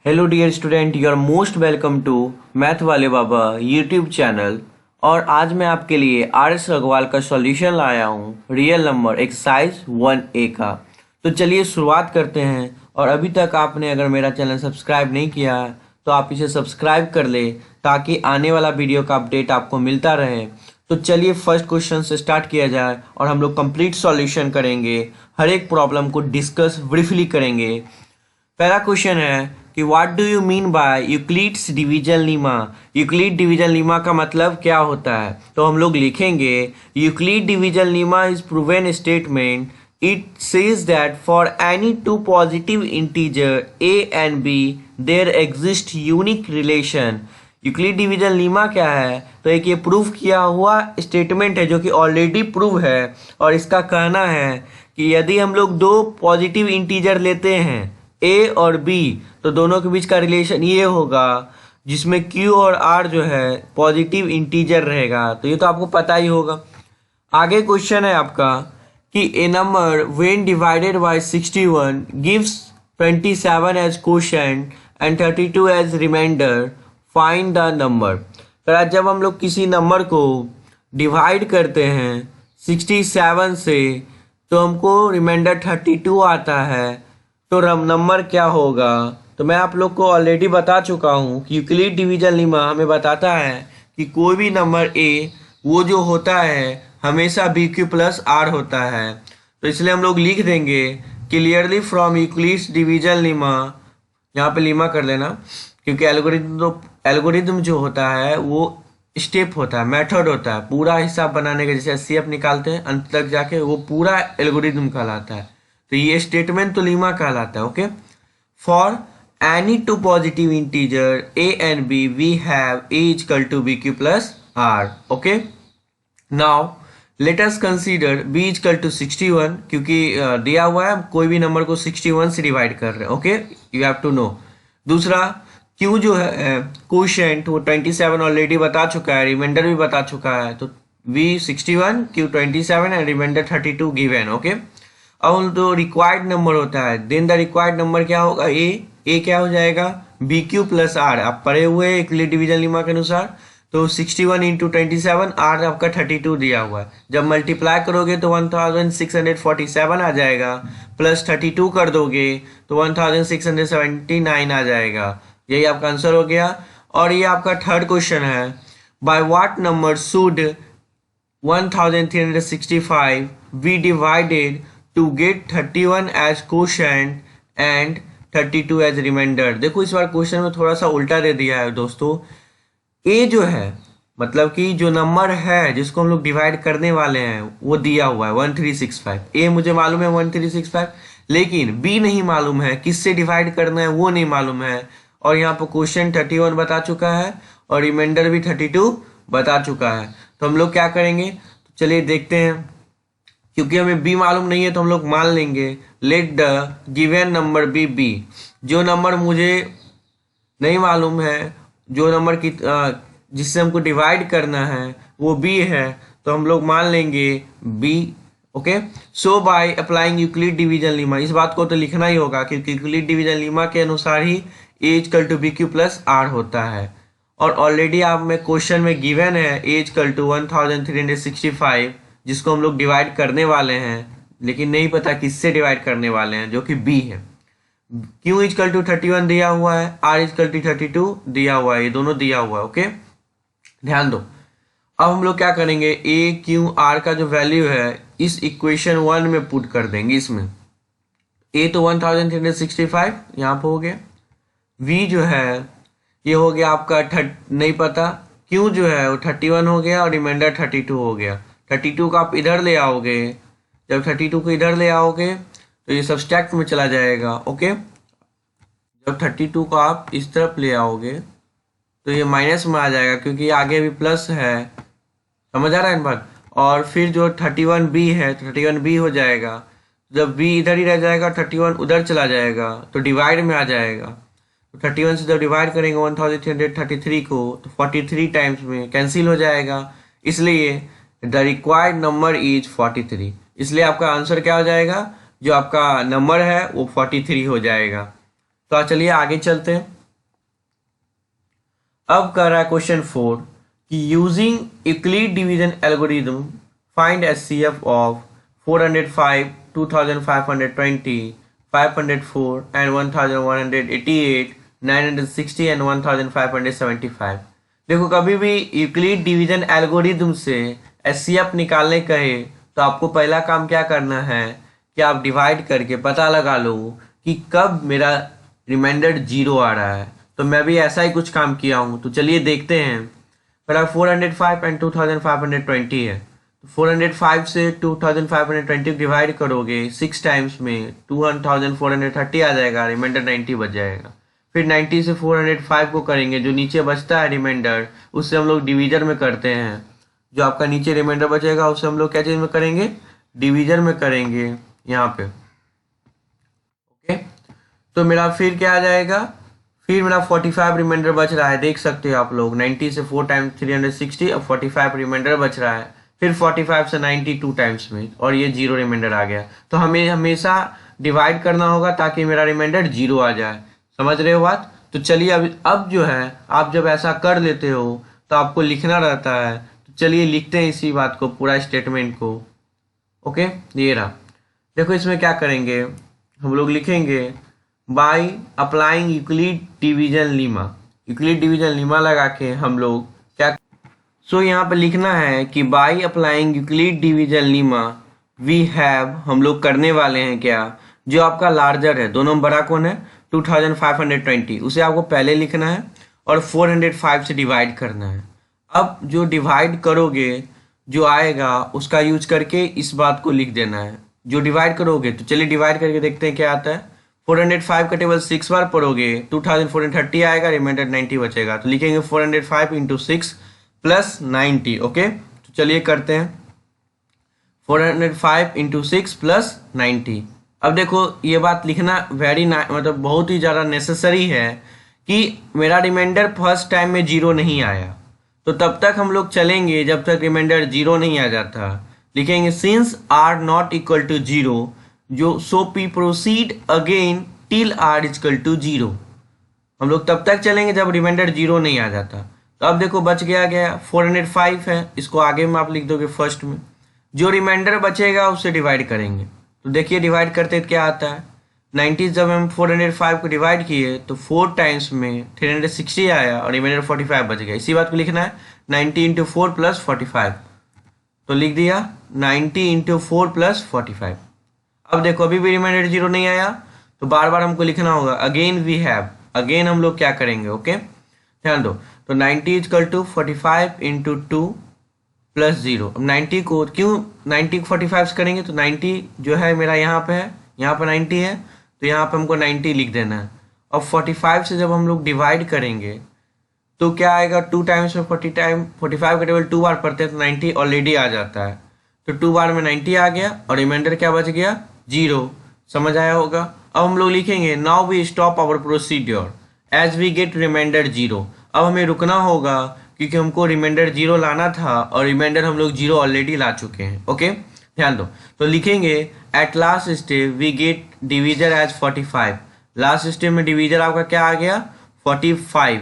Hello dear student, you are most welcome to math वाले बाबा YouTube channel. और आज मैं आपके लिए RS अग्रवाल का सॉल्यूशन लाया हूँ रियल नंबर एक्सरसाइज 1A का। तो चलिए शुरुआत करते हैं। और अभी तक आपने अगर मेरा चैनल सब्सक्राइब नहीं किया है तो आप इसे सब्सक्राइब कर ले ताकि आने वाला वीडियो का अपडेट आपको मिलता रहे। तो चलिए फर्स्ट क्वेश्चन से स्टार्ट किया जाए और हम लोग कंप्लीट सॉल्यूशन करेंगे, हर एक प्रॉब्लम को डिस्कस ब्रीफली करेंगे। पहला क्वेश्चन है कि what do you mean by Euclid's division lemma. Euclid division lemma का मतलब क्या होता है? तो हम लोग लिखेंगे Euclid division lemma is proven statement. It says that for any two positive integer a and b there exist unique relation. Euclid division lemma क्या है? तो एक ये प्रूफ किया हुआ स्टेटमेंट है जो कि ऑलरेडी प्रूव है। और इसका कहना है कि यदि हम लोग दो पॉजिटिव इंटीजर लेते हैं a और b तो दोनों के बीच का रिलेशन ये होगा जिसमें q और r जो है पॉजिटिव इंटीजर रहेगा। तो ये तो आपको पता ही होगा। आगे क्वेश्चन है आपका कि a number when divided by 61 gives 27 as quotient and 32 as remainder, find the number. तो जब हम लोग किसी नंबर को डिवाइड करते हैं 67 से तो हमको रिमाइंडर 32 आता है, तो नंबर क्या होगा? तो मैं आप लोग को ऑलरेडी बता चुका हूँ कि यूक्लिड डिवीजन लीमा हमें बताता है कि कोई भी नंबर a वो जो होता है हमेशा BQ प्लस R होता है। तो इसलिए हम लोग लिख देंगे clearly from Euclid's division Lima. यहाँ पे लीमा कर लेना क्योंकि एल्गोरिथम जो होता है वो स्टेप होता है, मेथड होता है। पूरा हिसाब बनाने के जैसे CF निकालते हैं अंत तक जाके वो पूरा एल्गोरिथम कहलाता है। तो ये स्टेटमेंट तो लीमा कहलाता है। Okay, for any two positive integer a and b we have a equal to BQ plus R। Okay, now let us consider b equal to 61 क्योंकि दिया हुआ है कोई भी नंबर को 61 से डिवाइड कर रहे हैं। Okay, you have to know. दूसरा q जो है क्वोशिएंट वो 27 ऑलरेडी बता चुका है, रिमाइंडर भी बता चुका है। तो v 61 q 27 and remainder 32 given. Okay, अब तो रिक्वायर्ड नंबर होता है, देन द रिक्वायर्ड नंबर क्या होगा? ए क्या हो जाएगा? BQ plus R। आप पढ़े हुए यूक्लिड डिवीजन लीमा के अनुसार। तो 61 इंटू 27, R आपका 32 दिया हुआ है। जब मल्टीप्लाई करोगे तो 1647 आ जाएगा, प्लस 32 कर दोगे तो 1679 आ जाएगा। यही आपका आंसर हो गया। और ये आपका थर्ड क्वेश्चन है, by what number should 1365 be divided to get 31 as quotient and 32 as remainder. देखो इस बार क्वेश्चन में थोड़ा सा उल्टा दे दिया है दोस्तों। ए जो है मतलब कि जो नंबर है जिसको हम लोग डिवाइड करने वाले हैं वो दिया हुआ है 1365। ए मुझे मालूम है 1365, लेकिन बी नहीं मालूम है, किससे डिवाइड करना है वो नहीं मालूम है। और यहाँ पर क्वेश्चन 31 बता चुका है और रिमाइंडर भी 32 बता चुका है। तो हम लोग क्या करेंगे? तो चलिए देखते हैं। क्योंकि हमें b मालूम नहीं है तो हम लोग मान लेंगे let the given number be b। जो नंबर मुझे नहीं मालूम है, जो नंबर की जिससे हमको डिवाइड करना है वो b है, तो हम लोग मान लेंगे b। ओके, सो bye applying Euclid division Lima, इस बात को तो लिखना ही होगा क्योंकि यूक्लिड डिवीजन लीमा के अनुसार ही a equal to BQ plus R होता है। और ऑलरेडी आप में क्वेश्चन में गिवन है a इक्वल टू 1365 जिसको हम लोग डिवाइड करने वाले हैं, लेकिन नहीं पता किससे डिवाइड करने वाले हैं जो कि b है। q इक्वल टू 31 दिया हुआ है, r इक्वल टू 32 दिया हुआ है, ये दोनों दिया हुआ है। ओके, ध्यान दो। अब हम लोग क्या करेंगे, a q r का जो वैल्यू है इस इक्वेशन 1 में पुट कर देंगे। इसमें a तो 1365 यहाँ पे हो गया, v जो है ये हो गया आपका नहीं पता, q जो है वो 31 हो गया और रिमाइंडर 32 हो गया। 32 को आप इधर ले आओगे, जब 32 को इधर ले आओगे तो ये सब्सट्रैक्ट में चला जाएगा। ओके, जब 32 को आप इस तरफ ले आओगे तो ये माइनस में आ जाएगा क्योंकि आगे भी प्लस है। समझ आ रहा है इन बात? और फिर जो 31b है तो 31b हो जाएगा। जब b इधर ही रह जाएगा 31 उधर चला जाएगा तो डिवाइड में आ जाएगा। तो 31 से जब डिवाइड करेंगे 1333 को तो 43 टाइम्स में कैंसिल हो जाएगा, इसलिए द रिक्वायर्ड नंबर इज 43। इसलिए आपका आंसर क्या हो जाएगा? जो आपका नंबर है वो 43 हो जाएगा। तो चलिए आगे चलते हैं। अब कर रहा है क्वेश्चन 4 कि using Euclid division algorithm find HCF of 405, 2520, 504 and 1188, 960 and 1575। देखो कभी भी यूक्लिड डिवीजन एल्गोरिथम से एचसीएफ निकालने कहे तो आपको पहला काम क्या करना है कि आप डिवाइड करके पता लगा लो कि कब मेरा रिमाइंडर जीरो आ रहा है। तो मैं भी ऐसा ही कुछ काम किया हूँ, तो चलिए देखते हैं। मेरा 405 एंड 2520 है, तो 405 से 2520 डिवाइड करोगे 6 टाइम्स में 2430 आ जाएगा, रिमाइंडर 90 बच जाएगा। फिर 90 से 405 को करेंगे, जो नीचे बचता है रिमाइंडर उससे हम लोग डिवीजर में करते हैं। जो आपका नीचे रिमाइंडर बचेगा उससे हम लोग क्या चीज में करेंगे, डिवीजर में करेंगे यहाँ पे। ओके, तो मेरा फिर क्या आ जाएगा, फिर मेरा 45 रिमाइंडर बच रहा है, देख सकते हो आप लोग। 90 से 4 टाइम्स 360, अब 45 रिमाइंडर बच रहा है। फिर 45 से 90 2 टाइम्स में, और ये जीरो रिमाइंडर आ गया। तो हमें हमेशा डिवाइड करना होगा ताकि मेरा रिमाइंडर जीरो आ जाए। समझ रहे हो बात? तो चलिए अब जो है, आप जब ऐसा कर लेते हो तो आपको लिखना रहता है। तो चलिए लिखते हैं इसी बात को, पूरा स्टेटमेंट को। ओके, ये रहा। देखो इसमें क्या करेंगे, हम लोग लिखेंगे by applying Euclid division lemma. Euclid division Lima लगा के हम लोग क्या, सो यहाँ पे लिखना है कि by applying Euclid division lemma we have, हम लोग करने वाले हैं क्या, जो आपका लार्जर है, दोनों में बड़ा कौन है, 2520, उसे आपको पहले लिखना है और 405 से डिवाइड करना है। अब जो डिवाइड करोगे जो आएगा उसका यूज करके इस बात को लिख देना है, जो डिवाइड करोगे। तो चलिए डिवाइड करके देखते हैं क्या आता है। 405 का टेबल 6 बार पढ़ोगे 2430 आएगा, रिमाइंडर 90 बचेगा। तो लिखेंगे 405 इंटू 6 प्लस 90। ओके, तो चलिए करते हैं 405 इंटू 6 प्लस 90। अब देखो ये बात लिखना मतलब बहुत ही ज़्यादा नेसेसरी है कि मेरा रिमाइंडर फर्स्ट टाइम में जीरो नहीं आया, तो तब तक हम लोग चलेंगे जब तक रिमाइंडर जीरो नहीं आ जाता। लिखेंगे since R not equal to zero, जो so P proceed again till are equal to zero. हम लोग तब तक चलेंगे जब रिमाइंडर जीरो नहीं आ जाता। तो अब देखो बच गया 405 है, इसको आगे में आप लिख दोगे फर्स्ट में। जो रिमाइंडर बचेगा उससे डिवाइड करेंगे। तो देखिए डिवाइड करते क्या आता है, 90 जब हम 405 को डिवाइड किए तो 4 टाइम्स में 360 आया और रिमाइंडर 45 बच गया। इसी बात को लिखना है 90 इंटू 4 प्लस 45। तो लिख दिया 90 इंटू 4 प्लस 45। अब देखो अभी भी रिमाइंडर जीरो नहीं आया, तो बार बार हमको लिखना होगा अगेन वी हैव। अगेन हम लोग क्या करेंगे, ओके ध्यान दो। तो 90 इक्वल टू 45 इंटू 2 प्लस 0। अब 90 को क्यों 90 को 45 से करेंगे, तो 90 जो है मेरा यहाँ पे है, यहाँ पे 90 है, तो यहाँ पे हमको 90 लिख देना है। अब 45 से जब हम लोग डिवाइड करेंगे तो क्या आएगा, 2 टाइम्स में 45 का टेबल 2 बार पढ़ते हैं तो 90 ऑलरेडी आ जाता है। तो 2 बार में 90 आ गया और रिमाइंडर क्या बच गया, जीरो। समझ आया होगा। अब हम लोग लिखेंगे now we stop our procedure as we get remainder zero. अब हमें रुकना होगा क्योंकि हमको रिमाइंडर जीरो लाना था और रिमाइंडर हम लोग जीरो ऑलरेडी ला चुके हैं। ओके ध्यान दो। तो लिखेंगे at last step we get divisor as 45। Last step में डिवीजर आपका क्या आ गया, 45।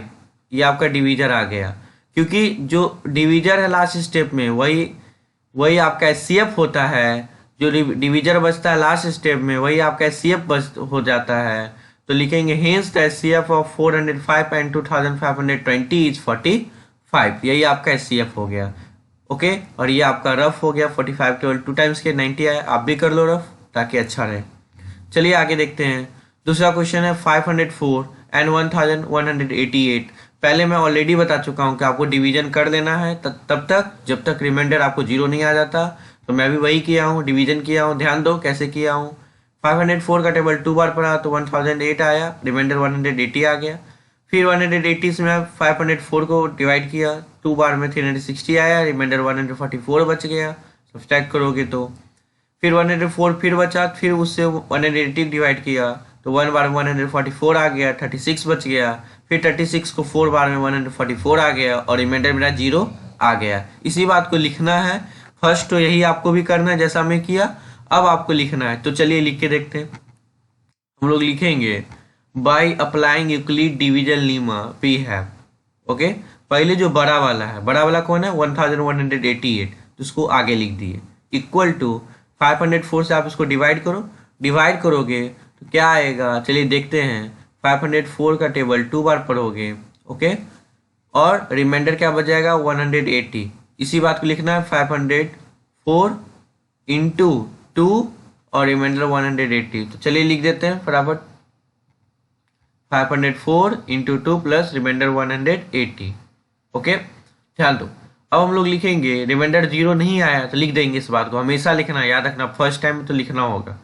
ये आपका डिवीजर आ गया, क्योंकि जो डिवीजर है लास्ट स्टेप में वही आपका एचसीएफ होता है। जो डिवीजर बचता है लास्ट स्टेप में वही आपका एचसीएफ हो जाता है। तो लिखेंगे hence the HCF of 405 and 2520 is 45। यही आपका एचसीएफ हो गया। ओके, और ये आपका रफ हो गया। 45 केवल 2 टाइम्स के 90 आया, आप भी कर लो रफ ताकि अच्छा रहे। चलिए आगे देखते हैं। दूसरा क्वेश्चन है 504 एंड 1188। पहले मैं ऑलरेडी बता चुका हूँ कि आपको डिवीजन कर लेना है तब तक जब तक रिमाइंडर आपको जीरो नहीं आ जाता। तो मैं भी वही किया हूँ, डिवीजन किया हूँ। ध्यान दो कैसे किया हूँ। 504 का टेबल 2 बार पढ़ा तो 1008 आया, रिमाइंडर 180 आ गया। फिर 180 से मैं 504 को डिवाइड किया, 2 बार में 360 आया, रिमाइंडर 144 बच गया। सब्सट्रैक्ट करोगे तो फिर 104 फिर बचा, फिर उससे 180 डिवाइड किया तो 1 बार में 144 आ गया, 36 बच गया। फिर 36 को 4 बार में 144 आ गया और रिमाइंडर मेरा जीरो आ गया। इसी बात को लिखना है। फर्स्ट तो यही आपको भी करना है जैसा मैं किया, अब आपको लिखना है। तो चलिए लिख के देखते हैं। हम लोग लिखेंगे by applying Euclid division lemma we have. Okay, पहले जो बड़ा वाला है, बड़ा वाला कौन है 1188, तो उसको आगे लिख दिए, इक्वल टू 504 से आप इसको डिवाइड करो, डिवाइड करोगे तो क्या आएगा, चलिए देखते हैं। 504 का टेबल 2 बार पढ़ोगे, ओके, और रिमाइंडर क्या बच जाएगा 180। इसी बात को लिखना है 504 इंटू 2 और रिमाइंडर 180। तो चलिए लिख देते हैं फटाफट, 504 इंटू 2 प्लस रिमाइंडर 180। ओके, ध्यान दो। अब हम लोग लिखेंगे रिमाइंडर 0 नहीं आया तो लिख देंगे, इस बात को हमेशा लिखना, याद रखना, फर्स्ट टाइम तो लिखना होगा।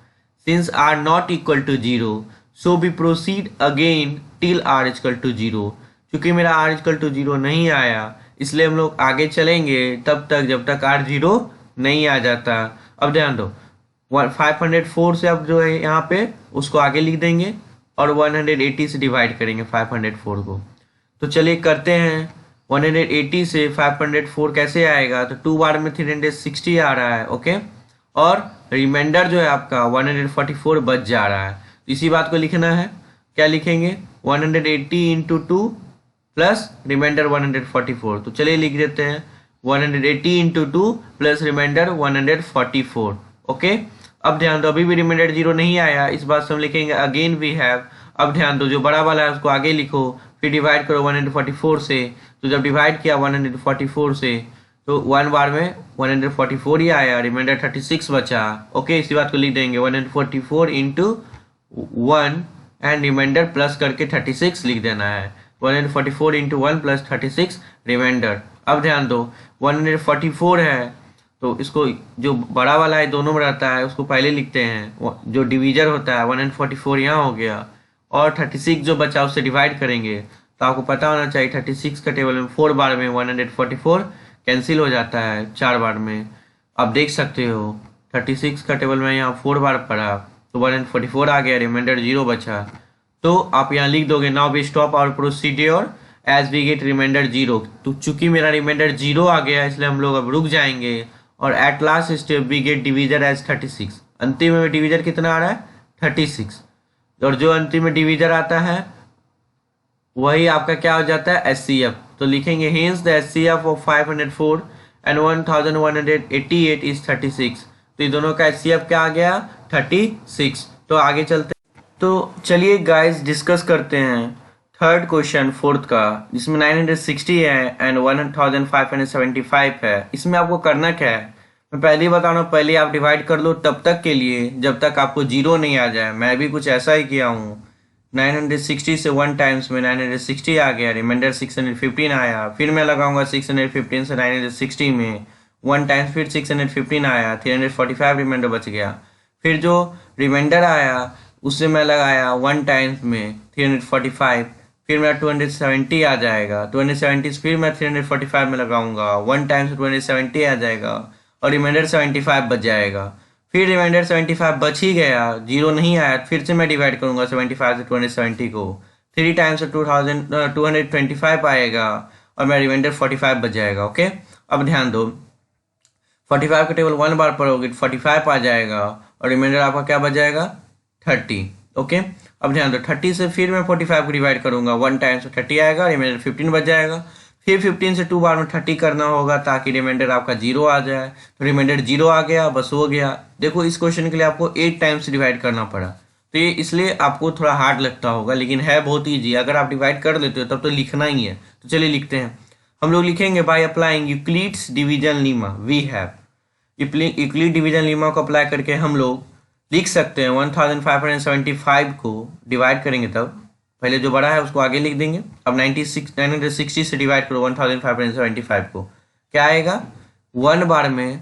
Since R not equal to 0 so we proceed again till are equal to 0। क्योंकि मेरा आर इक्वल टू 0 नहीं आया, इसलिए हम लोग आगे चलेंगे तब तक जब तक आर 0 नहीं आ जाता। अब ध्यान दो, 504 से अब जो है यहाँ पे उसको आगे लिख देंगे और 180 से डिवाइड करेंगे 504 को। तो चलिए करते हैं, 180 से 504 कैसे आएगा, तो 2 बार में 360 आ रहा है, ओके, और रिमाइंडर जो है आपका 144 बच जा रहा है। इसी बात को लिखना है, क्या लिखेंगे 180 इंटू 2 प्लस रिमाइंडर 144। तो चलिए लिख देते हैं 180 इंटू 2 प्लस रिमाइंडर 144। ओके, अब ध्यान दो, अभी भी रिमाइंडर 0 नहीं आया, इस बात से हम लिखेंगे अगेन वी हैव। अब ध्यान दो, जो बड़ा वाला है उसको आगे लिखो, फिर डिवाइड करो 144 से। तो जब डिवाइड किया 144 से तो 1 बार में 144 ही आया, रिमाइंडर 36 बचा। ओके, इसी बात को लिख देंगे 144 इंटू 1 एंड रिमाइंडर प्लस करके 36 लिख देना है, 144 इंटू 1 प्लस 36 रिमाइंडर। अब ध्यान दो, 144 है तो इसको जो बड़ा वाला है दोनों में रहता है उसको पहले लिखते हैं, जो डिवीजर होता है 144 यहाँ हो गया, और 36 जो बचा उससे डिवाइड करेंगे। तो आपको पता होना चाहिए 36 का टेबल में 4 बार में 144 कैंसिल हो जाता है 4 बार में। आप देख सकते हो 36 का टेबल में यहाँ 4 बार पड़ा तो 144 आ गया, रिमाइंडर 0 बचा। तो आप यहाँ लिख दोगे now we stop our procedure as we get remainder 0। तो चूंकि मेरा रिमाइंडर 0 आ गया इसलिए हम लोग अब रुक जाएंगे, और at last step we get divisor as 36। अंतिम में डिवीजर कितना आ रहा है 36, और जो अंतिम में डिवीजर आता है वही आपका क्या हो जाता है एचसीएफ। तो लिखेंगे hence the HCF of 504 and 1188 is 36। तो ये दोनों का एचसीएफ क्या आ गया 36। तो आगे चलते, तो चलिए गाइस डिस्कस करते हैं थर्ड क्वेश्चन फोर्थ का, जिसमें 960 है एंड 1575 है। इसमें आपको करना क्या है, मैं पहले ही बता रहा हूँ, पहले आप डिवाइड कर लो तब तक के लिए जब तक आपको 0 नहीं आ जाए। मैं भी कुछ ऐसा ही किया हूँ, 960 से 1 टाइम्स में 960 आ गया, रिमाइंडर 615 आया, फिर मैं लगाऊंगा 615 से 960 में 1 टाइम्स, फिर 615 आया, 345 रिमाइंडर बच गया। फिर जो रिमाइंडर आया उससे मैं लगाया 1 टाइम्स में 345, फिर मेरा 270 आ जाएगा, 270 फिर मैं 345 में लगाऊंगा, 1 टाइम्स 270 आ जाएगा और रिमाइंडर 75 बच जाएगा। फिर रिमाइंडर 75 बच ही गया, 0 नहीं आया, फिर से मैं डिवाइड करूंगा 75 से 270 को, 3 टाइम्स 225 आएगा और मेरा रिमाइंडर 45 बच जाएगा। ओके, अब ध्यान दो, 45 का टेबल 1 बार पढ़ोगे 45 आ जाएगा और रिमाइंडर आपका क्या बच जाएगा 30। ओके, अब ध्यान दो 30 से फिर मैं 45 को डिवाइड करूंगा, 1 टाइम्स 30 आएगा, रिमाइंडर 15 बच जाएगा। फिर 15 से 2 बार में 30 करना होगा ताकि रिमाइंडर आपका 0 आ जाए, तो रिमाइंडर 0 आ गया, बस हो गया। देखो इस क्वेश्चन के लिए आपको 8 टाइम्स डिवाइड करना पड़ा, तो ये इसलिए आपको थोड़ा हार्ड लगता होगा, लेकिन है बहुत ईजी। अगर आप डिवाइड कर लेते हो तब तो लिखना ही है। तो चलिए लिखते हैं, हम लोग लिखेंगे by applying Euclid's division lemma we have. Euclid division lemma को अप्लाई करके हम लोग लिख सकते हैं 1575 को डिवाइड करेंगे, तब पहले जो बड़ा है उसको आगे लिख देंगे। अब 960 से डिवाइड करो 1575 को, क्या आएगा 1 बार में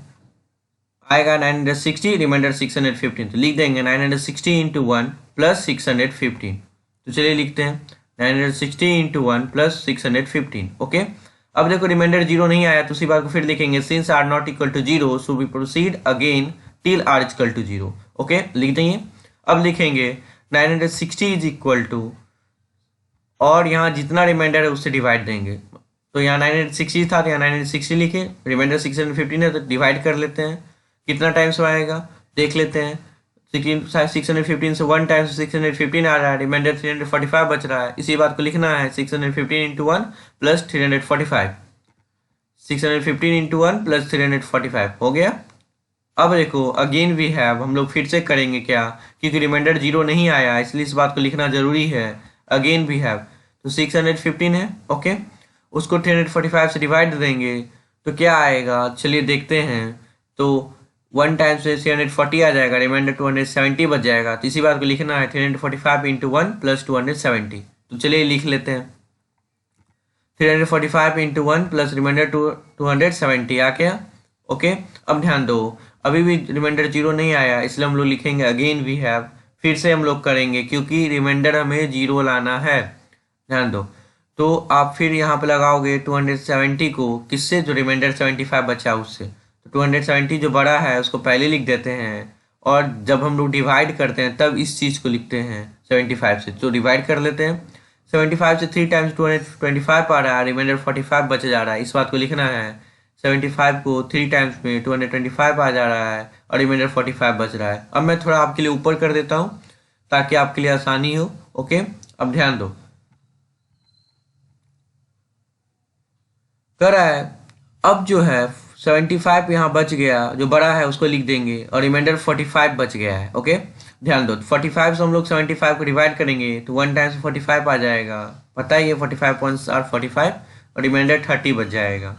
आएगा 960, रिमाइंडर 615, तो लिख देंगे 960 इंटू 1 प्लस 615। तो चलिए लिखते हैं 960 इंटू 1 प्लस 615। ओके, अब देखो रिमाइंडर 0 नहीं आया तो उसी बात को फिर लिखेंगे, since R not equal to 0 so we proceed again till are equal to 0। Okay, लिख देंगे। अब लिखेंगे 960 इज इक्वल टू, और यहाँ जितना रिमाइंडर है उससे डिवाइड देंगे। तो यहाँ 960 था तो यहाँ 960 लिखे, रिमाइंडर 615 है तो डिवाइड कर लेते हैं, कितना टाइम्स आएगा देख लेते हैं। 615 से 1 टाइम्स 615 आ रहा है, रिमाइंडर 345 बच रहा है। इसी बात को लिखना है 615 इंटू 1 प्लस 345, 615 इंटू 1 प्लस 345 हो गया। अब देखो अगेन वी हैव, हम लोग फिर से करेंगे क्या, क्योंकि रिमाइंडर 0 नहीं आया इसलिए इस बात को लिखना जरूरी है। अगेन वी हैव, तो 615 है, ओके, उसको 345 से डिवाइड देंगे तो क्या आएगा, चलिए देखते हैं। तो 1 टाइम्स से 340 आ जाएगा, रिमाइंडर 270 बच जाएगा। तो इसी बात को लिखना है 345 इंटू 1 प्लस 270। तो चलिए लिख लेते हैं 345 इंटू 1 प्लस रिमाइंडर 270 आ गया, ओके। अब ध्यान दो, अभी भी रिमाइंडर 0 नहीं आया इसलिए हम लोग लिखेंगे अगेन वी हैव, फिर से हम लोग करेंगे क्योंकि रिमाइंडर हमें 0 लाना है। ध्यान दो, तो आप फिर यहाँ पे लगाओगे 270 को किससे, जो रिमाइंडर 75 बचा उससे। तो 270 जो बड़ा है उसको पहले लिख देते हैं, और जब हम लोग डिवाइड करते हैं तब इस चीज़ को लिखते हैं 75 से। तो डिवाइड कर लेते हैं, 75 से 3 टाइम्स 225 आ रहा है, रिमाइंडर 45 बच जा रहा है। इस बात को लिखना है 75 को 3 टाइम्स में 225 आ जा रहा है और रिमाइंडर 45 बच रहा है। अब मैं थोड़ा आपके लिए ऊपर कर देता हूँ ताकि आपके लिए आसानी हो, ओके। अब ध्यान दो, कर रहा है। अब जो है 75 यहाँ बच गया, जो बड़ा है उसको लिख देंगे और रिमाइंडर 45 बच गया है, ओके। ध्यान दो, 45 से हम लोग 75 को डिवाइड करेंगे तो 1 टाइम्स 45 आ जाएगा, पता ही है 45 पॉइंट्स आर 45, और रिमाइंडर 30 बच जाएगा,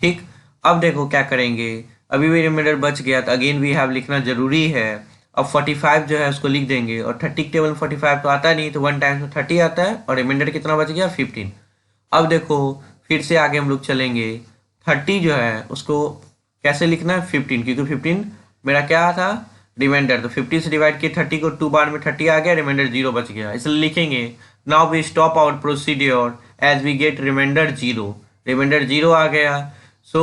ठीक। अब देखो क्या करेंगे, अभी भी रिमाइंडर बच गया तो अगेन वी हैव लिखना जरूरी है। अब 45 जो है उसको लिख देंगे, और 30 के टेबल 45 तो आता नहीं, तो 1 टाइम्स में 30 आता है और रिमाइंडर कितना बच गया 15। अब देखो फिर से आगे हम लोग चलेंगे, 30 जो है उसको कैसे लिखना है 15, क्योंकि 15 मेरा क्या था रिमाइंडर, तो 50 से डिवाइड किए 30 को, 2 बार में 30 आ गया, रिमाइंडर 0 बच गया, इसलिए लिखेंगे now we stop our procedure as we get remainder 0, remainder 0 आ गया। सो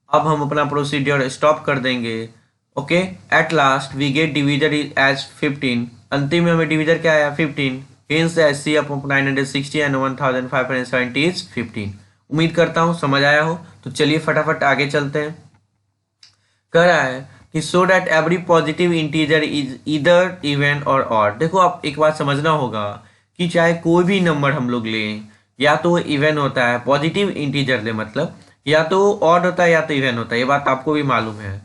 अब हम अपना प्रोसीड्योर स्टॉप कर देंगे, okay. At last we get divisor as 15, अंतिम में हमें डिविजर क्या आया 15, hence SC upon 960 and 1570 is 15। उम्मीद करता हूँ समझ आया हो। तो चलिए फटाफट आगे चलते हैं। कह रहा है कि so that every positive integer is इधर इवन और ऑड। देखो आप एक बात समझना होगा कि चाहे कोई भी नंबर हम लोग लें, या तो इवन होता है, पॉजिटिव इंटीजर ले मतलब, या तो ऑड होता है या तो इवन होता है, ये बात आपको भी मालूम है।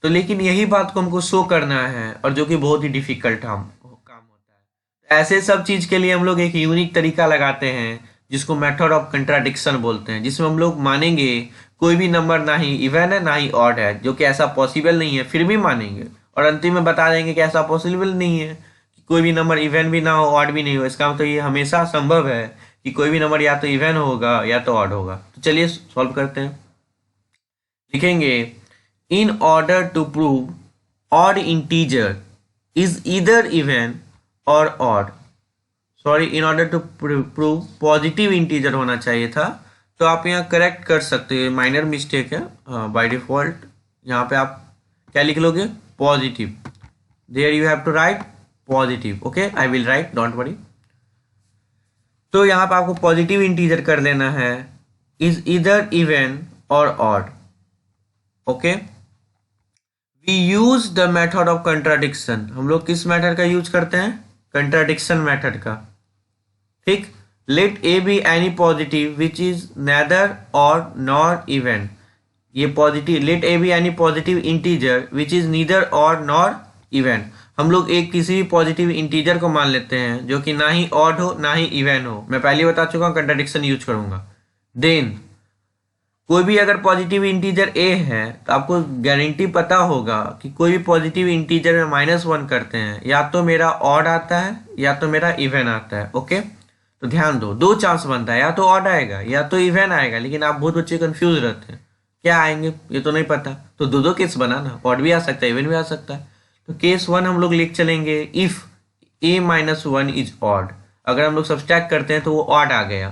तो लेकिन यही बात को हमको शो करना है, और जो कि बहुत ही डिफिकल्ट काम होता है। ऐसे सब चीज के लिए हम लोग एक यूनिक तरीका लगाते हैं जिसको मेथड ऑफ कंट्राडिक्शन बोलते हैं, जिसमें हम लोग मानेंगे कोई भी नंबर ना ही इवन है ना ही ऑड है, जो कि ऐसा पॉसिबल नहीं है, फिर भी मानेंगे, और अंतिम में बता देंगे कि ऐसा पॉसिबल नहीं है कि कोई भी नंबर इवन भी ना हो ऑड भी नहीं हो। इसका मतलब ये हमेशा संभव है कि कोई भी नंबर या तो इवन होगा या तो ऑड होगा। तो चलिए सॉल्व करते हैं। लिखेंगे in order to prove odd integer is either even और odd, sorry, in order to prove positive integer होना चाहिए था, तो आप यहाँ करेक्ट कर सकते हैं, माइनर मिस्टेक है, बाय डिफॉल्ट यहाँ पे आप क्या लिख लोगे positive, there you have to write positive, okay, I will write, don't worry. तो यहाँ पे आपको पॉजिटिव इंटीजर कर लेना है इज इधर इवन और odd, okay. We use the method of contradiction, हम लोग किस मेथड का यूज करते हैं, कंट्राडिक्शन मेथड का, ठीक। Let A be any positive which is neither odd nor even, ये positive, let A be any positive integer which is neither odd nor even, हम लोग एक किसी भी पॉजिटिव इंटीजर को मान लेते हैं जो कि ना ही ऑड हो ना ही इवन हो। मैं पहले बता चुका हूँ कंट्राडिक्शन यूज करूंगा। देन कोई भी अगर पॉजिटिव इंटीजर ए है तो आपको गारंटी पता होगा कि कोई भी पॉजिटिव इंटीजर में -1 करते हैं, या तो मेरा ऑड आता है या तो मेरा इवन आता है, ओके। तो ध्यान दो, दो चांस बनता है, या तो ऑड आएगा या तो इवन आएगा, लेकिन आप बहुत बच्चे कंफ्यूज रहते हैं क्या आएंगे ये तो नहीं पता, तो दो दो केस बनाना, ऑड भी आ सकता है इवन भी आ सकता है। तो केस 1 हम लोग लिख चलेंगे इफ a - 1 इज ऑड, अगर हम लोग सब्सट्रैक्ट करते हैं तो वो ऑड आ गया,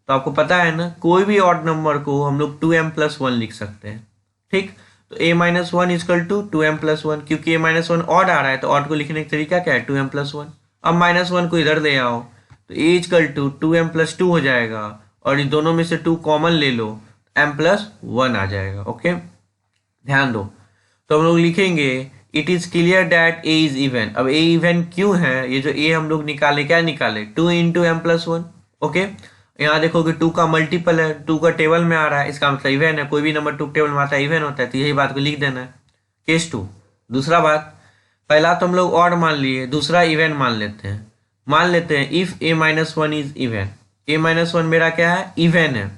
तो आपको पता है ना कोई भी ऑड नंबर को हम लोग 2m+1 लिख सकते हैं, ठीक। तो a - 1 इक्वल टू 2m+1, क्योंकि a - 1 ऑड आ रहा है तो ऑड को लिखने का तरीका क्या है 2m+1। अब -1 को इधर ले आओ तो a इक्वल टू 2m+2 हो जाएगा, और इन दोनों में से 2 कॉमन ले लो, m+1 आ जाएगा, ओके। ध्यान दो, तो हम लोग लिखेंगे it is clear that A is even. अब ए इवन क्यों है, ये जो ए हम लोग निकाले, क्या निकाले, 2 इंटू एम प्लस 1। ओके, यहाँ देखो कि 2 का मल्टीपल है, 2 का टेबल में आ रहा है, इसका मतलब इवन है। कोई भी नंबर 2 टेबल में आता है इवन होता है, तो यही बात को लिख देना है, केस 2। दूसरा बात, पहला तो हम लोग ऑड मान लिए, दूसरा इवन मान लेते हैं। मान लेते हैं if a minus 1 is even, a minus 1 मेरा क्या है, इवन है,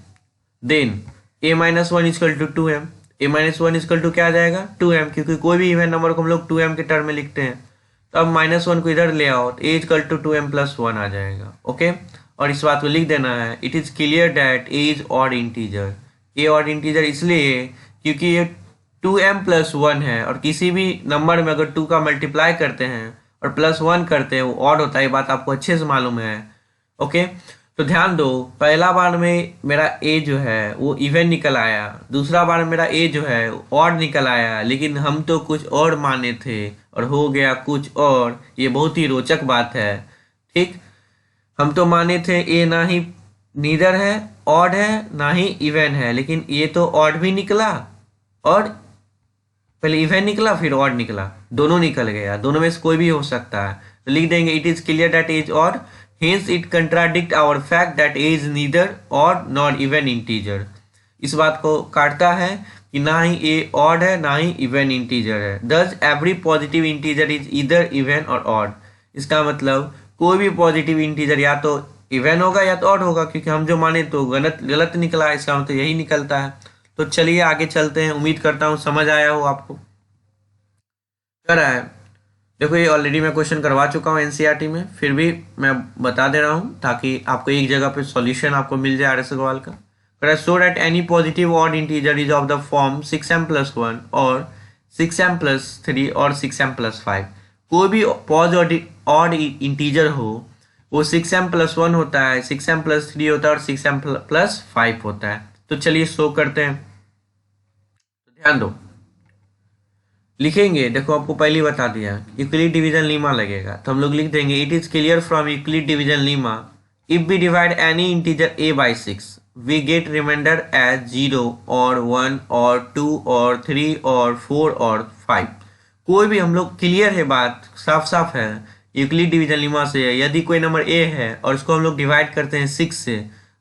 then a minus 1 equal to 2m, a minus 1 equal to क्या आ जाएगा, 2m, क्योंकि कोई भी इवन नंबर को हम लोग 2m के टर्म में लिखते हैं। तो अब -1 को इधर ले आओ तो a equal to 2m plus 1 आ जाएगा। ओके, और इस बात को लिख देना है, it is clear that a is odd integer. a odd integer इसलिए क्योंकि ये 2m प्लस 1 है, और किसी भी नंबर में अगर 2 का मल्टीप्लाई करते हैं और प्लस 1 करते हैं वो ऑड होता है, ये बात आपको अच्छे से मालूम है। ओके, तो ध्यान दो, पहला बार में मेरा a जो है वो इवन निकल आया, दूसरा बार मेरा a जो है ऑड निकल आया, लेकिन हम तो कुछ और माने थे और हो गया कुछ और। ये बहुत ही रोचक बात है। ठीक, हम तो माने थे a ना ही नीदर है ऑड है ना ही इवन है, लेकिन ये तो ऑड भी निकला और पहले इवन निकला फिर ऑड निकला, दोनों निकल गया, दोनों में से कोई भी हो सकता है। तो लिख देंगे it is clear that A is odd, hence it contradict our fact that A is neither odd not even integer. इस बात को काटता है कि ना ही ए ऑड है ना ही इवन इंटीजर है। दस एवरी पॉजिटिव इंटीजर इज इधर इवन और ऑड। इसका मतलब कोई भी पॉजिटिव इंटीजर या तो इवन होगा या तो ऑड होगा, क्योंकि हम जो माने तो गलत निकला, इसका मतलब यही निकलता है। तो चलिए आगे चलते हैं, उम्मीद करता हूँ समझ आया हो आपको। कर रहा है, देखो ये ऑलरेडी मैं क्वेश्चन करवा चुका हूँ एनसीईआरटी में, फिर भी मैं बता दे रहा हूँ ताकि आपको एक जगह पे सॉल्यूशन आपको मिल जाए आर.एस. अग्रवाल का। कर so that any positive odd integer is of the form 6m plus 1 और 6m प्लस 3 और 6m प्लस 5। कोई भी ऑड इंटीजर हो वो 6m प्लस 1 होता है, 6m प्लस 3 होता है और 6m प्लस 5 होता है। तो चलिए शो करते हैं, ध्यान दो, लिखेंगे, देखो आपको पहले बता दिया यूक्लिड डिवीजन लीमा लगेगा, तो हम लोग लिख देंगे it is clear from Euclid division lemma if we divide any integer a by 6 we get remainder as 0 और 1 और 2 और 3 और 4 और 5। कोई भी हम लोग, क्लियर है बात, साफ साफ है यूक्लिड डिवीजन लीमा से, यदि कोई नंबर a है और उसको हम लोग डिवाइड करते हैं 6 से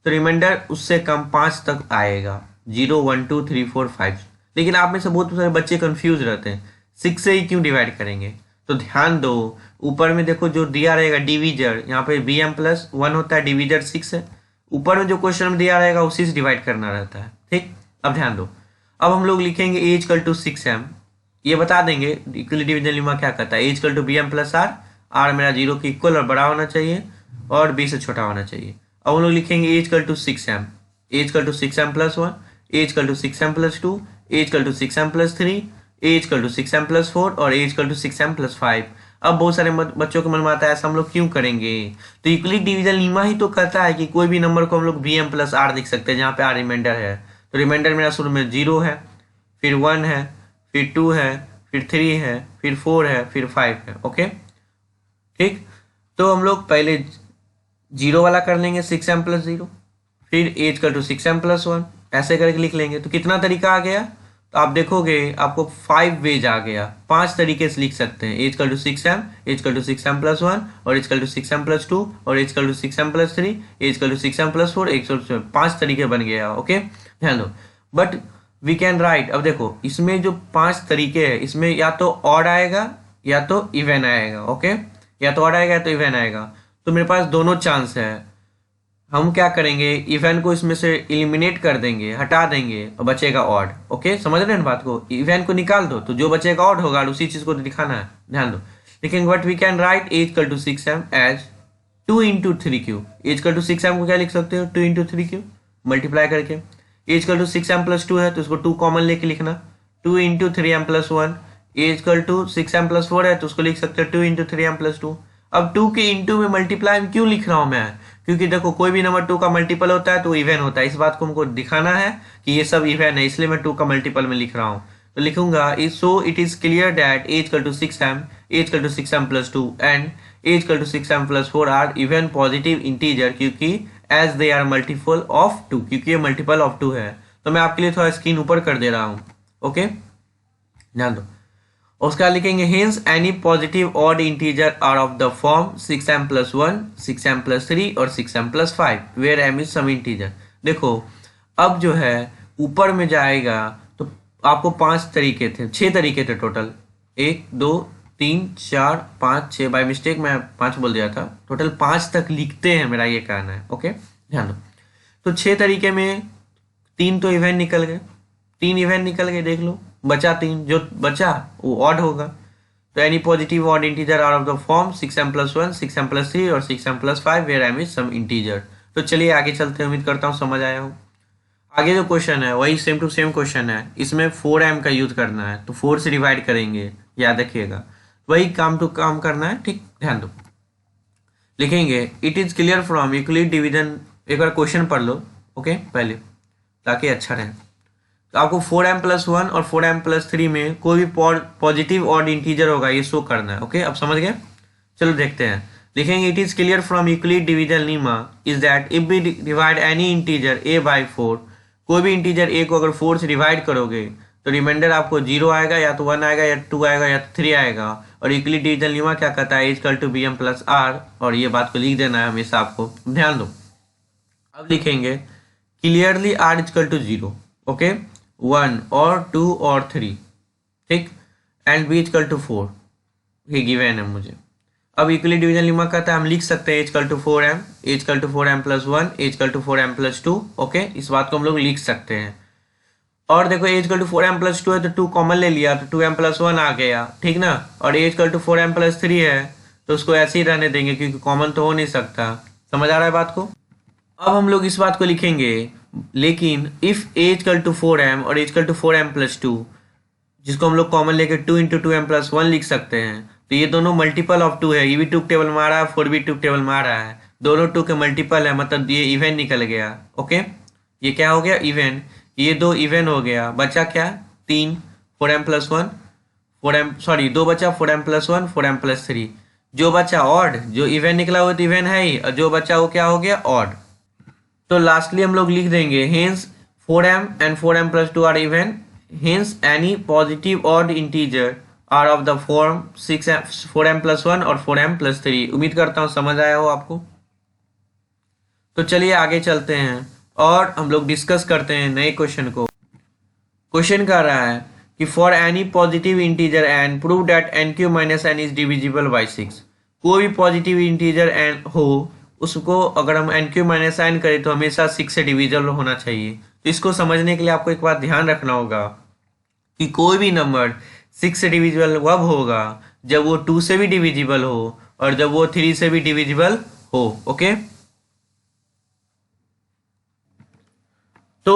तो रिमाइंडर उससे कम 5 तक आएगा, 0 1 2 3 4 5। लेकिन आप में से बहुत सारे बच्चे कंफ्यूज रहते हैं 6 से ही क्यों डिवाइड करेंगे। तो ध्यान दो, ऊपर में देखो जो दिया रहेगा डिवीजर, यहाँ पे bm प्लस 1 होता है, डिवीजर 6 है, ऊपर में जो क्वेश्चन में दिया रहेगा उसी से डिवाइड करना रहता है। ठीक, अब ध्यान दो, अब हम लोग लिखेंगे a इक्वल टू 6m, ये बता देंगे यूक्लिड डिवीजन लीमा क्या कहता है, a equal to bm plus r मेरा 0 के इक्वल और बड़ा होना चाहिए और b से छोटा होना चाहिए। अब हम लोग लिखेंगे a equal to 6m, a equal to 6m plus 1, a equal to 6m plus 2, a equal to 6m plus 3, a equal to 6m plus 4 और a equal to 6m plus 5। अब बहुत सारे बच्चों के मन में आता है ऐसा हम लोग क्यों करेंगे, तो यूक्लिड डिवीजन लीमा ही तो कहता है कि कोई भी नंबर को हम लोग bm प्लस r लिख सकते हैं, जहाँ पे r रिमाइंडर है। तो रिमाइंडर मेरा शुरू में 0 है, फिर 1 है, फिर 2 है, फिर 3 है, फिर 4 है, फिर 5 है। ओके, ठीक, तो हम लोग पहले 0 वाला कर लेंगे 6m प्लस 0, फिर a equal to 6m plus 1, ऐसे करके लिख लेंगे। तो कितना तरीका आ गया, तो आप देखोगे आपको 5 वेज आ गया, 5 तरीके से लिख सकते हैं, a equal to 6m, a equal to 6m plus 1 और इक्वल टू 6m प्लस 2 और equal to 6m plus 3, a equal to 6m plus 4, 5 तरीके बन गया। ओके, ध्यान दो, बट वी कैन राइट, अब देखो इसमें जो 5 तरीके हैं इसमें या तो ऑड आएगा या तो इवन आएगा। ओके, या तो ऑड आएगा या तो इवन आएगा, तो मेरे पास दोनों चांस है। हम क्या करेंगे, इवन को इसमें से एलिमिनेट कर देंगे, हटा देंगे और बचेगा ऑड। ओके, समझ रहे हैं बात को, इवन को निकाल दो तो जो बचेगा ऑड होगा और उसी चीज को दिखाना है, ध्यान दो। लेकिन but we can write a equal to 6m as 2 into 3q, a equal to 6m को क्या लिख सकते हो, 2 इंटू 3q मल्टीप्लाई करके। a equal to 6m plus 2 है तो उसको 2 कॉमन लेके लिखना, 2 into 3m plus 1, a equal to 6m plus 4 है तो उसको लिख सकते हो 2 इंटू 3m प्लस 2। अब 2 के इंटू में मल्टीप्लाई में क्यों लिख रहा हूं मैं, क्योंकि देखो कोई भी नंबर 2 का मल्टीपल होता है तो इवन होता है, इस बात को हमको दिखाना है कि ये सब इवन है, इसलिए मैं 2 का मल्टीपल में लिख रहा हूँ। तो लिखूंगा so it is clear that a equal to 6m, a equal to 6m plus 2 and a equal to 6m plus 4 are even positive integer, क्योंकि as they are multiple of 2, क्योंकि ये मल्टीपल ऑफ 2 है। तो मैं आपके लिए थोड़ा screen ऊपर कर दे रहा हूँ। ओके, ध्यान दो, उसके बाद लिखेंगे hence any positive odd integer are of the form 6m+1, 6m+3 और 6m+5 where m is some integer. देखो अब जो है ऊपर में जाएगा तो आपको 5 तरीके थे, 6 तरीके थे टोटल, 1 2 3 4 5 6, बाय मिस्टेक मैं 5 बोल दिया था, टोटल 5 तक लिखते हैं, मेरा ये कहना है। ओके ध्यान दो। तो 6 तरीके में 3 तो इवेंट निकल गए, 3 इवेंट निकल गए, देख लो बचा 3, जो बचा वो ऑड होगा। तो any positive odd integer are of the form 6m+1, 6m+3 और 6m+5 where m is some integer. तो चलिए आगे चलते हैं, उम्मीद करता हूँ समझ आया हो। आगे जो क्वेश्चन है वही सेम टू सेम क्वेश्चन है, इसमें 4m का यूज करना है, तो 4 से डिवाइड करेंगे, याद रखिएगा वही काम टू काम करना है, ठीक ध्यान दो। लिखेंगे it is clear from Euclid division, एक बार क्वेश्चन पढ़ लो ओके पहले, ताकि अच्छा रहे। तो आपको 4m+1 और 4m+3 में कोई भी पॉजिटिव ऑड इंटीजर होगा ये शो करना है। ओके अब समझ गए, चलो देखते हैं। लिखेंगे it is clear from Euclid division lemma is that if we divide any integer a by 4, कोई भी इंटीजर a को अगर 4 से डिवाइड करोगे तो रिमाइंडर आपको 0 आएगा, या तो 1 आएगा, या 2 आएगा, या 3 आएगा। और यूक्लिड डिवीजन लीमा क्या कहता है, इक्वल टू bm+r, और ये बात को लिख देना है हमेशा आपको, ध्यान दो। अब लिखेंगे clearly r equal to 0, okay 1 और 2 और 3, ठीक, एंड b इक्वल टू 4, ये गिवन है मुझे। अब यूक्लिड डिवीजन लीमा कहता है हम लिख सकते हैं equal to 4m, equal to 4m+1, equal to 4m+2, okay इस बात को हम लोग लिख सकते हैं। और देखो इक्वल टू 4m+2 है तो 2 कॉमन ले लिया तो 2m+1 आ गया, ठीक ना। और इक्वल टू 4m+3 है तो उसको ऐसे ही रहने देंगे क्योंकि कॉमन तो हो नहीं सकता, समझ आ रहा है बात को। अब हम लोग इस बात को लिखेंगे, लेकिन if a equal to 4m और इक्वल टू 4m+2, जिसको हम लोग कॉमन लेके 2 × 2m+1 लिख सकते हैं, तो ये दोनों मल्टीपल ऑफ 2 है, ये भी 2 टेबल में आ रहा है, 4 भी 2 टेबल में आ रहा है, दोनों 2 के मल्टीपल है, मतलब ये इवेंट निकल गया। ओके ये क्या हो गया, इवेंट, ये 2 इवेंट हो गया, बचा क्या 3, 4m+1, 2 बचा 4m+1, 4m+3, जो बचा ऑड, जो इवेंट निकला वो तो इवेंट है ही, और जो बचा वो क्या हो गया ऑड। तो लास्टली हम लोग लिख देंगे hence 4m and 4m+2 are even, hence any positive odd integer are of the form 4m+1 और 4m+3। उम्मीद करता हूँ समझ आया हो आपको। तो चलिए आगे चलते हैं और हम लोग डिस्कस करते हैं नए क्वेश्चन को। क्वेश्चन कह रहा है कि for any positive integer n prove that nq - n is divisible by 6। कोई भी पॉजिटिव इंटीजर n हो उसको अगर हम nq - n करें तो हमेशा 6 से डिविजिबल होना चाहिए। तो इसको समझने के लिए आपको एक बात ध्यान रखना होगा कि कोई भी नंबर 6 से डिविजिबल कब होगा, जब वो 2 से भी डिविजिबल हो और जब वो 3 से भी डिविजिबल हो। ओके तो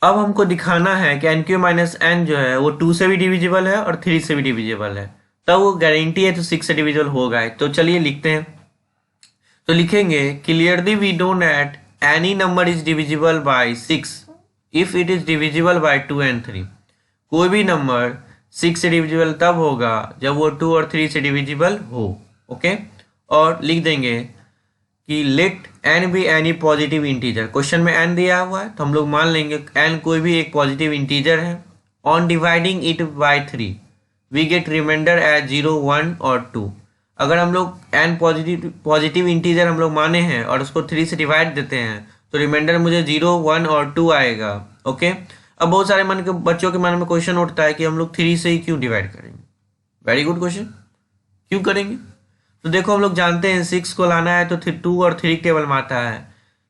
अब हमको दिखाना है कि nq - n जो है वो 2 से भी डिविजिबल है और 3 से भी डिविजिबल है, तब वो गारंटी है तो 6 से डिविजिबल होगा। तो चलिए लिखते हैं। तो लिखेंगे clearly we know that any number is divisible by 6 if it is divisible by 2 and 3। कोई भी नंबर 6 से डिविजिबल तब होगा जब वो 2 और 3 से डिविजिबल हो। ओके और लिख देंगे कि let n be any positive integer. Question में n दिया हुआ है तो हम लोग मान लेंगे n कोई भी एक पॉजिटिव इंटीजर है। On dividing it by 3 we get remainder as 0, 1 और 2। अगर हम लोग n पॉजिटिव इंटीजर हम लोग माने हैं और उसको 3 से डिवाइड देते हैं तो रिमाइंडर मुझे 0, 1 और 2 आएगा। ओके अब बहुत सारे बच्चों के मन में क्वेश्चन उठता है कि हम लोग 3 से ही क्यों डिवाइड करेंगे। वेरी गुड क्वेश्चन, क्यों करेंगे। तो देखो हम लोग जानते हैं 6 को लाना है तो 2 और 3 टेबल में आता है,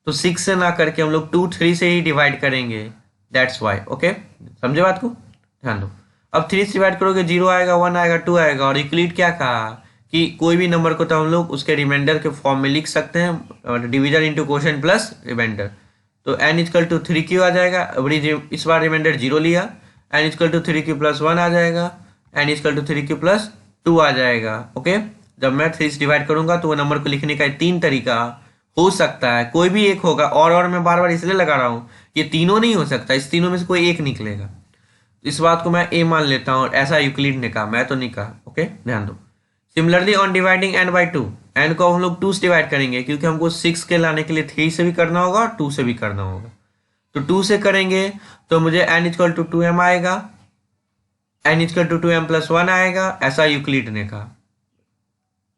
तो 6 से ना करके हम लोग 2, 3 से ही डिवाइड करेंगे, दैट्स वाई। ओके समझे बात को, ध्यान दो। अब 3 से डिवाइड करोगे 0 आएगा, 1 आएगा, 2 आएगा। और यूक्लिड क्या कहा कि कोई भी नंबर को तो हम लोग उसके रिमाइंडर के फॉर्म में लिख सकते हैं, division into quotient plus remainder. तो n इक्वल टू 3q आ जाएगा, इस बार रिमाइंडर 0 लिया, n equal to 3q plus 1 आ जाएगा, n equal to 3q plus 2 आ जाएगा। ओके जब मैं 3 से डिवाइड करूंगा तो वो नंबर को लिखने का 3 तरीका हो सकता है, कोई भी एक होगा। और मैं बार बार इसलिए लगा रहा हूँ, ये तीनों नहीं हो सकता, इस तीनों में से कोई एक निकलेगा। इस बात को मैं ए मान लेता हूँ, ऐसा यूक्लिड ने कहा, मैं तो नहीं कहा। ओके ध्यान दो। Similarly on dividing n by 2, n को हम लोग 2 से डिवाइड करेंगे क्योंकि हमको 6 के लाने के लिए 3 से भी करना होगा और 2 से भी करना होगा। तो 2 से करेंगे तो मुझे n इक्वल टू 2m आएगा, n इजकल टू 2m+1 आएगा, ऐसा यूक्लिड ने कहा।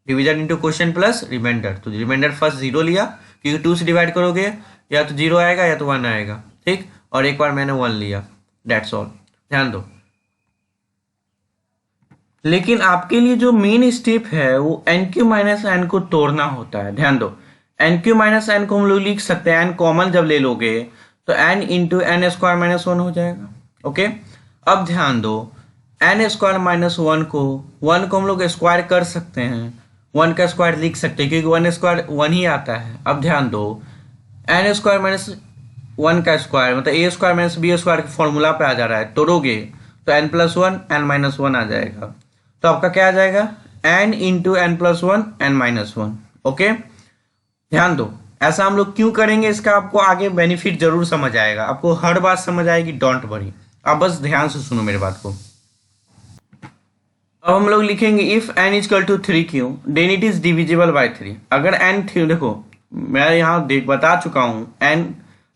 Division into question plus remainder, तो रिमाइंडर फर्स्ट 0 लिया क्योंकि 2 से डिवाइड करोगे या तो 0 आएगा या तो 1 आएगा, ठीक। और एक बार मैंने 1 लिया, दैट्स ऑल, ध्यान दो। लेकिन आपके लिए जो मेन स्टेप है वो NQ माइनस एन को तोड़ना होता है, ध्यान दो। NQ माइनस एन को हम लोग लिख सकते हैं, एन कॉमन जब ले लोगे तो n into n square minus 1 हो जाएगा, ओके। अब ध्यान दो, n स्क्वायर माइनस 1 को हम लोग स्क्वायर कर सकते हैं, 1 का स्क्वायर लिख सकते हैं क्योंकि 1 स्क्वायर 1 ही आता है। अब ध्यान दो, n स्क्वायर माइनस 1 का स्क्वायर मतलब a square minus b square के फॉर्मूला पे आ जा रहा है, तोड़ोगे तो n+1 n-1 आ जाएगा। तो आपका क्या आ जाएगा, n into n+1 n-1, okay. ध्यान दो, ऐसा हम लोग क्यों करेंगे इसका आपको आगे बेनिफिट जरूर समझ आएगा, आपको हर बात समझ आएगी, डोंट वरी, आप बस ध्यान से सुनो मेरे बात को। अब हम लोग लिखेंगे if n equal to 3q then it is divisible by 3। अगर n देखो मैं यहाँ बता चुका हूँ, n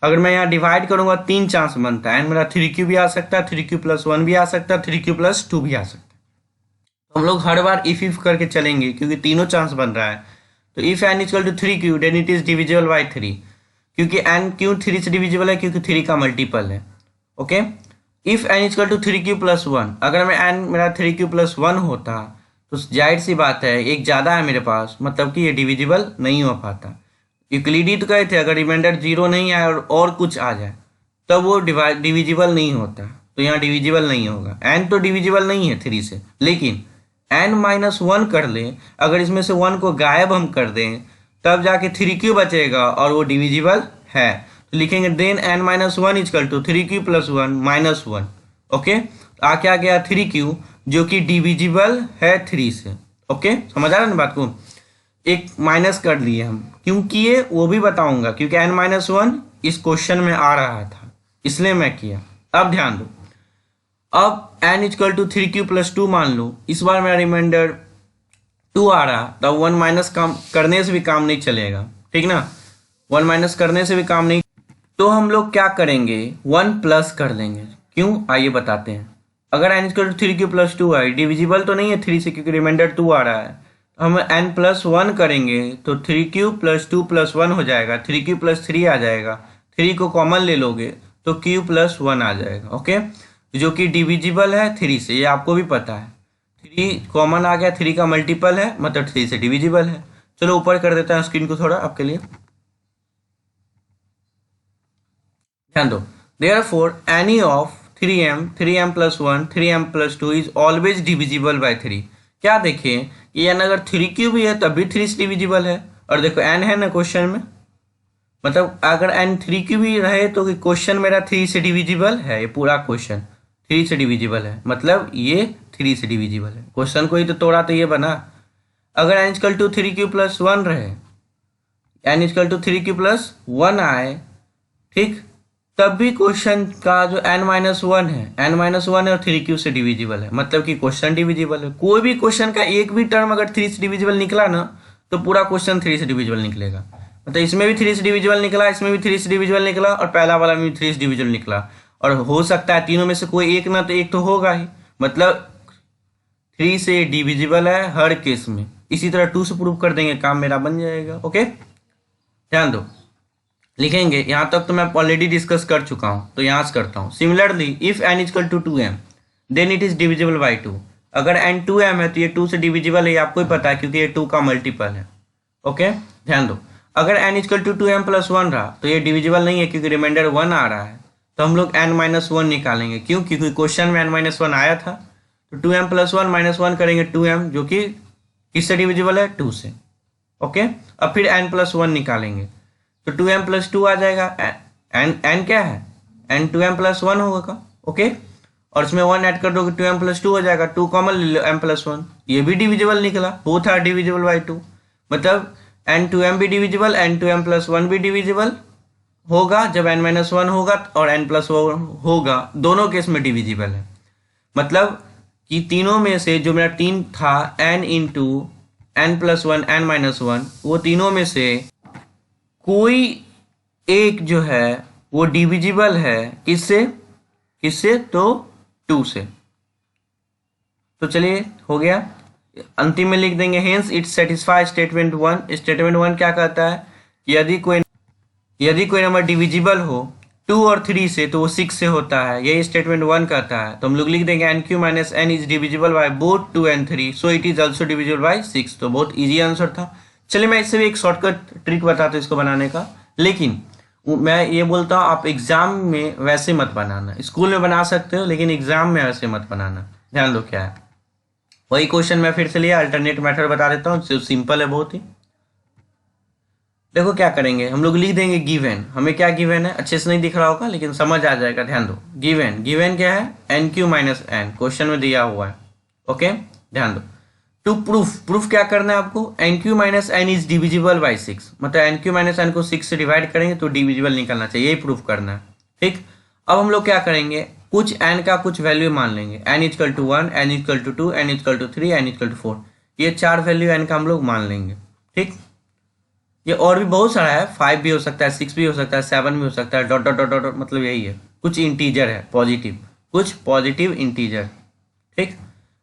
अगर मैं यहाँ डिवाइड करूंगा 3 चांस बनता है, n मेरा 3q भी आ सकता है, 3q+1 भी आ सकता है, 3q+2 भी आ सकता है। तो हम लोग हर बार इफ करके चलेंगे क्योंकि तीनों चांस बन रहा है। तो if n equal to 3q then it is divisible by 3, क्योंकि n क्यों 3 से डिविजिबल है, क्योंकि 3 का मल्टीपल है, okay. If n equal to 3q+1, अगर मैं n मेरा 3q+1 होता तो जाहिर सी बात है एक ज़्यादा है मेरे पास, मतलब कि ये डिविजिबल नहीं हो पाता। यूक्लिडी तो कहे थे अगर रिमाइंडर 0 नहीं आए और कुछ आ जाए तब वो डिविजिबल नहीं होता, तो यहाँ डिविजिबल नहीं होगा। n तो डिविजिबल नहीं है 3 से, लेकिन n-1 कर ले, अगर इसमें से 1 को गायब हम कर दें तब जाके 3q बचेगा और वो डिविजिबल है। तो लिखेंगे then n-1 equal to 3q+1 -1, okay. आ क्या गया 3q जो कि डिविजिबल है 3 से, ओके। समझ आ रहा है ना बात को, एक माइनस कर लिए हम, क्यों किए वो भी बताऊंगा, क्योंकि n-1 इस क्वेश्चन में आ रहा था इसलिए मैं किया। अब ध्यान दो, अब n इजकल टू 3q+2 मान लो, इस बार मेरा रिमाइंडर 2 आ रहा, तब 1 माइनस काम करने से भी काम नहीं चलेगा, ठीक ना, 1 माइनस करने से भी काम नहीं, तो हम लोग क्या करेंगे 1 प्लस कर लेंगे। क्यों, आइए बताते हैं। अगर n इजकल टू 3q+2 है, डिविजिबल तो नहीं है 3 से क्योंकि रिमाइंडर 2 आ रहा है, हम n+1 करेंगे तो 3q+2+1 हो जाएगा, 3q+3 आ जाएगा, 3 को कॉमन ले लोगे तो q+1 आ जाएगा, ओके, जो कि डिविजिबल है 3 से, ये आपको भी पता है। 3 कॉमन आ गया, 3 का मल्टीपल है मतलब 3 से डिविजिबल है। चलो ऊपर कर देता हूँ स्क्रीन को थोड़ा आपके लिए, ध्यान दो। Therefore any of 3m 3m+1 3m+2 is always divisible by 3। क्या देखें ये n अगर 3q भी है तब भी 3 से डिविजिबल है, और देखो n है ना क्वेश्चन में, मतलब अगर n 3q भी रहे तो क्वेश्चन मेरा 3 से डिविजिबल है, ये पूरा क्वेश्चन 3 से डिविजिबल है, मतलब ये 3 से डिविजिबल है। क्वेश्चन को ही तो तोड़ा तो ये बना। अगर n इजकल टू 3q+1 रहे, n इजकल टू 3q+1 आए, ठीक, तब भी क्वेश्चन का जो n-1 है, n-1 है और 3q से डिविजिबल है, मतलब कि क्वेश्चन डिविजिबल है। कोई भी क्वेश्चन का एक भी टर्म अगर 3 से डिविजिबल निकला ना तो पूरा क्वेश्चन 3 से डिविजिबल निकलेगा, मतलब इसमें भी 3 से डिविजिबल निकला, इसमें भी 3 से डिविजिबल निकला और पहला वाला में भी 3 से डिविजिबल निकला, और हो सकता है तीनों में से कोई एक ना तो एक तो होगा ही, मतलब 3 से डिविजिबल है हर केस में। इसी तरह 2 से प्रूव कर देंगे, काम मेरा बन जाएगा, ओके। ध्यान दो, लिखेंगे यहाँ तक तो मैं ऑलरेडी डिस्कस कर चुका हूँ, तो यहाँ से करता हूँ। Similarly if n equal to 2m then it is divisible by 2। अगर n 2m है तो ये 2 से डिविजिबल है, आपको ही पता है क्योंकि ये 2 का मल्टीपल है, ओके। ध्यान दो, अगर n इजकल टू 2m+1 रहा तो ये डिविजिबल नहीं है क्योंकि रिमाइंडर 1 आ रहा है, तो हम लोग n-1 निकालेंगे। क्यों, क्योंकि क्वेश्चन में n-1 आया था, तो 2m+1 -1 करेंगे 2m, जो कि किससे डिविजिबल है 2 से, ओके। अब फिर n+1 निकालेंगे तो 2m+2 आ जाएगा, n क्या है, n 2m+1 होगा, ओके, और इसमें 1 ऐड कर दोगे 2m+2 हो जाएगा, 2 कॉमन ले लो m+1, ये भी डिविजिबल निकला, बोथ आर डिविजिबल बाय 2, मतलब n2m भी डिविजिबल, n2m+1 भी डिविजिबल होगा जब n-1 होगा और n+1 होगा, दोनों केस में डिविजिबल है। मतलब कि तीनों में से जो मेरा 3 था n इंटू n+1 n-1, वो तीनों में से कोई एक जो है वो डिविजिबल है, किससे किससे, तो 2 से, तो चलिए हो गया, अंतिम में लिख देंगे hence it satisfy statement one. Statement one क्या कहता है कि यदि कोई नंबर डिविजिबल हो 2 और 3 से तो वो 6 से होता है, यही स्टेटमेंट वन कहता है। तो हम लोग लिख देंगे n cube minus n is divisible by both 2 and 3 so it is also divisible by 6। तो बहुत ईजी आंसर था। चलिए मैं इससे भी एक शॉर्टकट ट्रिक बताता हूँ इसको बनाने का, लेकिन मैं ये बोलता हूँ आप एग्जाम में वैसे मत बनाना। स्कूल में बना सकते हो लेकिन एग्जाम में वैसे मत बनाना। ध्यान दो क्या है वही क्वेश्चन मैं फिर से लिया, अल्टरनेट मेथड बता देता हूँ, सिंपल है बहुत ही। देखो क्या करेंगे, हम लोग लिख देंगे गिवन। हमें क्या गिवन है अच्छे से नहीं दिख रहा होगा लेकिन समझ आ जाएगा। ध्यान दो गिवन क्या है n cube minus n, question में दिया हुआ है। ओके ध्यान दो। टू प्रूफ क्या करना है आपको, n cube minus n is divisible by 6, मतलब एन क्यू माइनस एन को 6 से डिवाइड करेंगे तो डिविजिबल निकलना चाहिए, यही प्रूफ करना है। ठीक, अब हम लोग क्या करेंगे, कुछ एन का कुछ वैल्यू मान लेंगे, n equal to 1, n equal to 2, n equal to 3, n equal to 4, ये 4 वैल्यू एन का हम लोग मान लेंगे। ठीक, ये और भी बहुत सारा है, 5 भी हो सकता है, 6 भी हो सकता है, 7 भी हो सकता है, डॉट डॉट डॉट डॉट, मतलब यही है, कुछ इंटीजर है पॉजिटिव, कुछ पॉजिटिव इंटीजर। ठीक,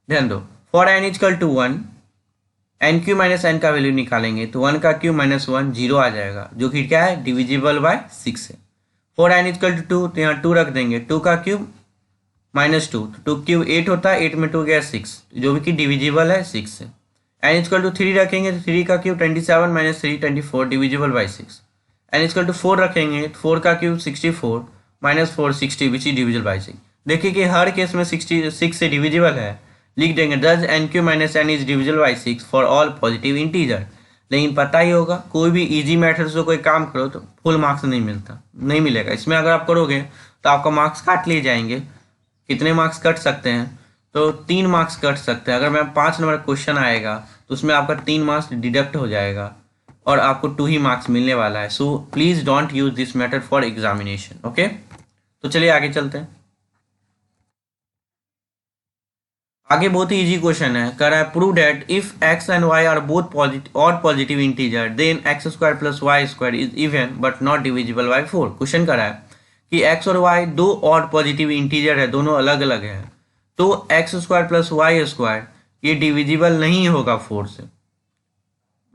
ध्यान दो, for n equal to 1 n cube minus n का वैल्यू निकालेंगे तो 1 का क्यू माइनस 1 जीरो आ जाएगा, जो कि क्या है डिविजिबल बाय 6 है। फॉर एन इजकल टू 2 तो यहाँ 2 रख देंगे, 2 का क्यूब माइनस 2, तो 2 क्यूब 8 होता है, 8 में 2 गया 6, जो भी कि डिविजिबल है 6 से। एन इजकल टू 3 रखेंगे तो 3 का cube 27 minus 3 24, divisible by 6। N equal to 4 रखेंगे तो 4 का cube 64 minus 4 60, which is divisible by 6। देखिए कि हर केस में 66 से डिविजिबल है, लिख देंगे this n cube minus n is divisible by 6 for all positive integer. लेकिन पता ही होगा कोई भी इजी मेथड से कोई काम करो तो फुल मार्क्स नहीं मिलेगा। इसमें अगर आप करोगे तो आपका मार्क्स काट लिए जाएंगे। कितने मार्क्स कट सकते हैं, तो 3 मार्क्स कट सकते हैं। अगर मैं 5 नंबर क्वेश्चन आएगा तो उसमें आपका 3 मार्क्स डिडक्ट हो जाएगा और आपको 2 ही मार्क्स मिलने वाला है। So please don't use this method for examination. Okay, तो चलिए आगे चलते हैं। आगे बहुत ही इजी क्वेश्चन है, कह रहा है prove that if X and Y are both positive और positive integer then X square plus Y square is even but not divisible by 4। Question कह रहा है कि एक्स और वाई दो और पॉजिटिव इंटीजर है, दोनों अलग अलग है, तो x square plus Y square ये डिविजिबल नहीं होगा 4 से,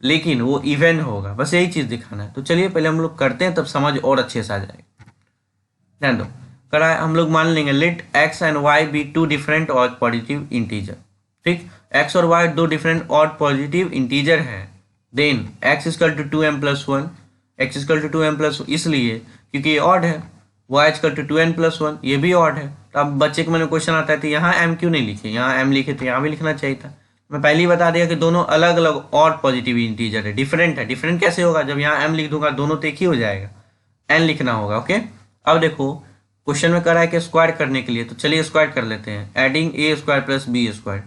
लेकिन वो इवन होगा। बस यही चीज दिखाना है। तो चलिए पहले हम लोग करते हैं, तब समझ और अच्छे से आ जाएगा। ध्यान दो, करा है हम लोग मान लेंगे let x and y be 2 different और पॉजिटिव इंटीजर। ठीक, एक्स और वाई 2 डिफरेंट और पॉजिटिव इंटीजर है, then x equal to 2m plus 1, x equal to 2m plus, इसलिए क्योंकि ये ऑड है, Y is equal to 2n plus 1, ये भी ऑड है। तो अब बच्चे को मैंने क्वेश्चन आता है तो यहाँ m क्यों नहीं लिखे, यहाँ m लिखे तो यहाँ भी लिखना चाहिए था। मैं पहले ही बता दिया कि दोनों अलग अलग और पॉजिटिव इंटीजर है, डिफरेंट है। डिफरेंट कैसे होगा, जब यहाँ m लिख दूंगा दोनों तो एक ही हो जाएगा, n लिखना होगा। ओके, अब देखो क्वेश्चन में करा है कि स्क्वायर करने के लिए, तो चलिए स्क्वायर कर लेते हैं। Adding A square plus B square,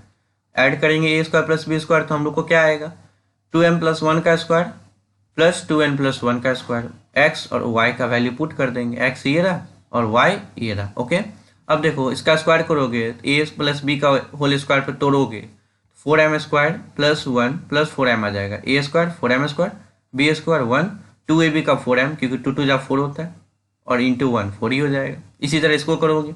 add करेंगे A square plus B square तो हम लोग को क्या आएगा 2m प्लस 1 का स्क्वायर प्लस 2n प्लस 1 का स्क्वायर। एक्स और वाई का वैल्यू पुट कर देंगे, एक्स ये रहा और वाई ये रहा। ओके, अब देखो इसका स्क्वायर करोगे ए प्लस बी का होल स्क्वायर पर तोड़ोगे 4m square plus 1 plus 4m आ जाएगा, A square 4m square B square 1 2ab का 4m, क्योंकि 2 2 जा 4 होता है, और इंटू 1 4 ही हो जाएगा। इसी तरह इसको करोगे,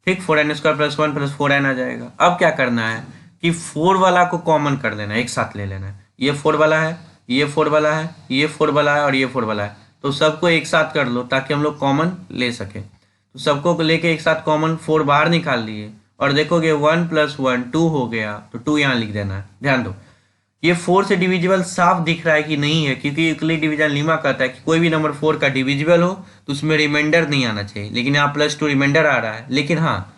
ठीक, 4n square plus 1 plus 4n आ जाएगा। अब क्या करना है कि 4 वाला को कॉमन कर देना है, एक साथ ले लेना है। ये 4 वाला है, ये 4 वाला है, ये 4 वाला है और ये 4 वाला है, तो सबको एक साथ कर लो ताकि हम लोग कॉमन ले सके। तो सबको लेके एक साथ कॉमन 4 बाहर निकाल लिए और देखोगे 1 प्लस 1 2 हो गया, तो 2 यहाँ लिख देना है। ध्यान दो, ये 4 से डिविजिबल साफ दिख रहा है कि नहीं है, क्योंकि यूक्लिड डिवीजन लीमा कहता है कि कोई भी नंबर 4 का डिविजिबल हो तो उसमें रिमाइंडर नहीं आना चाहिए, लेकिन यहाँ +2 रिमाइंडर आ रहा है। लेकिन हाँ,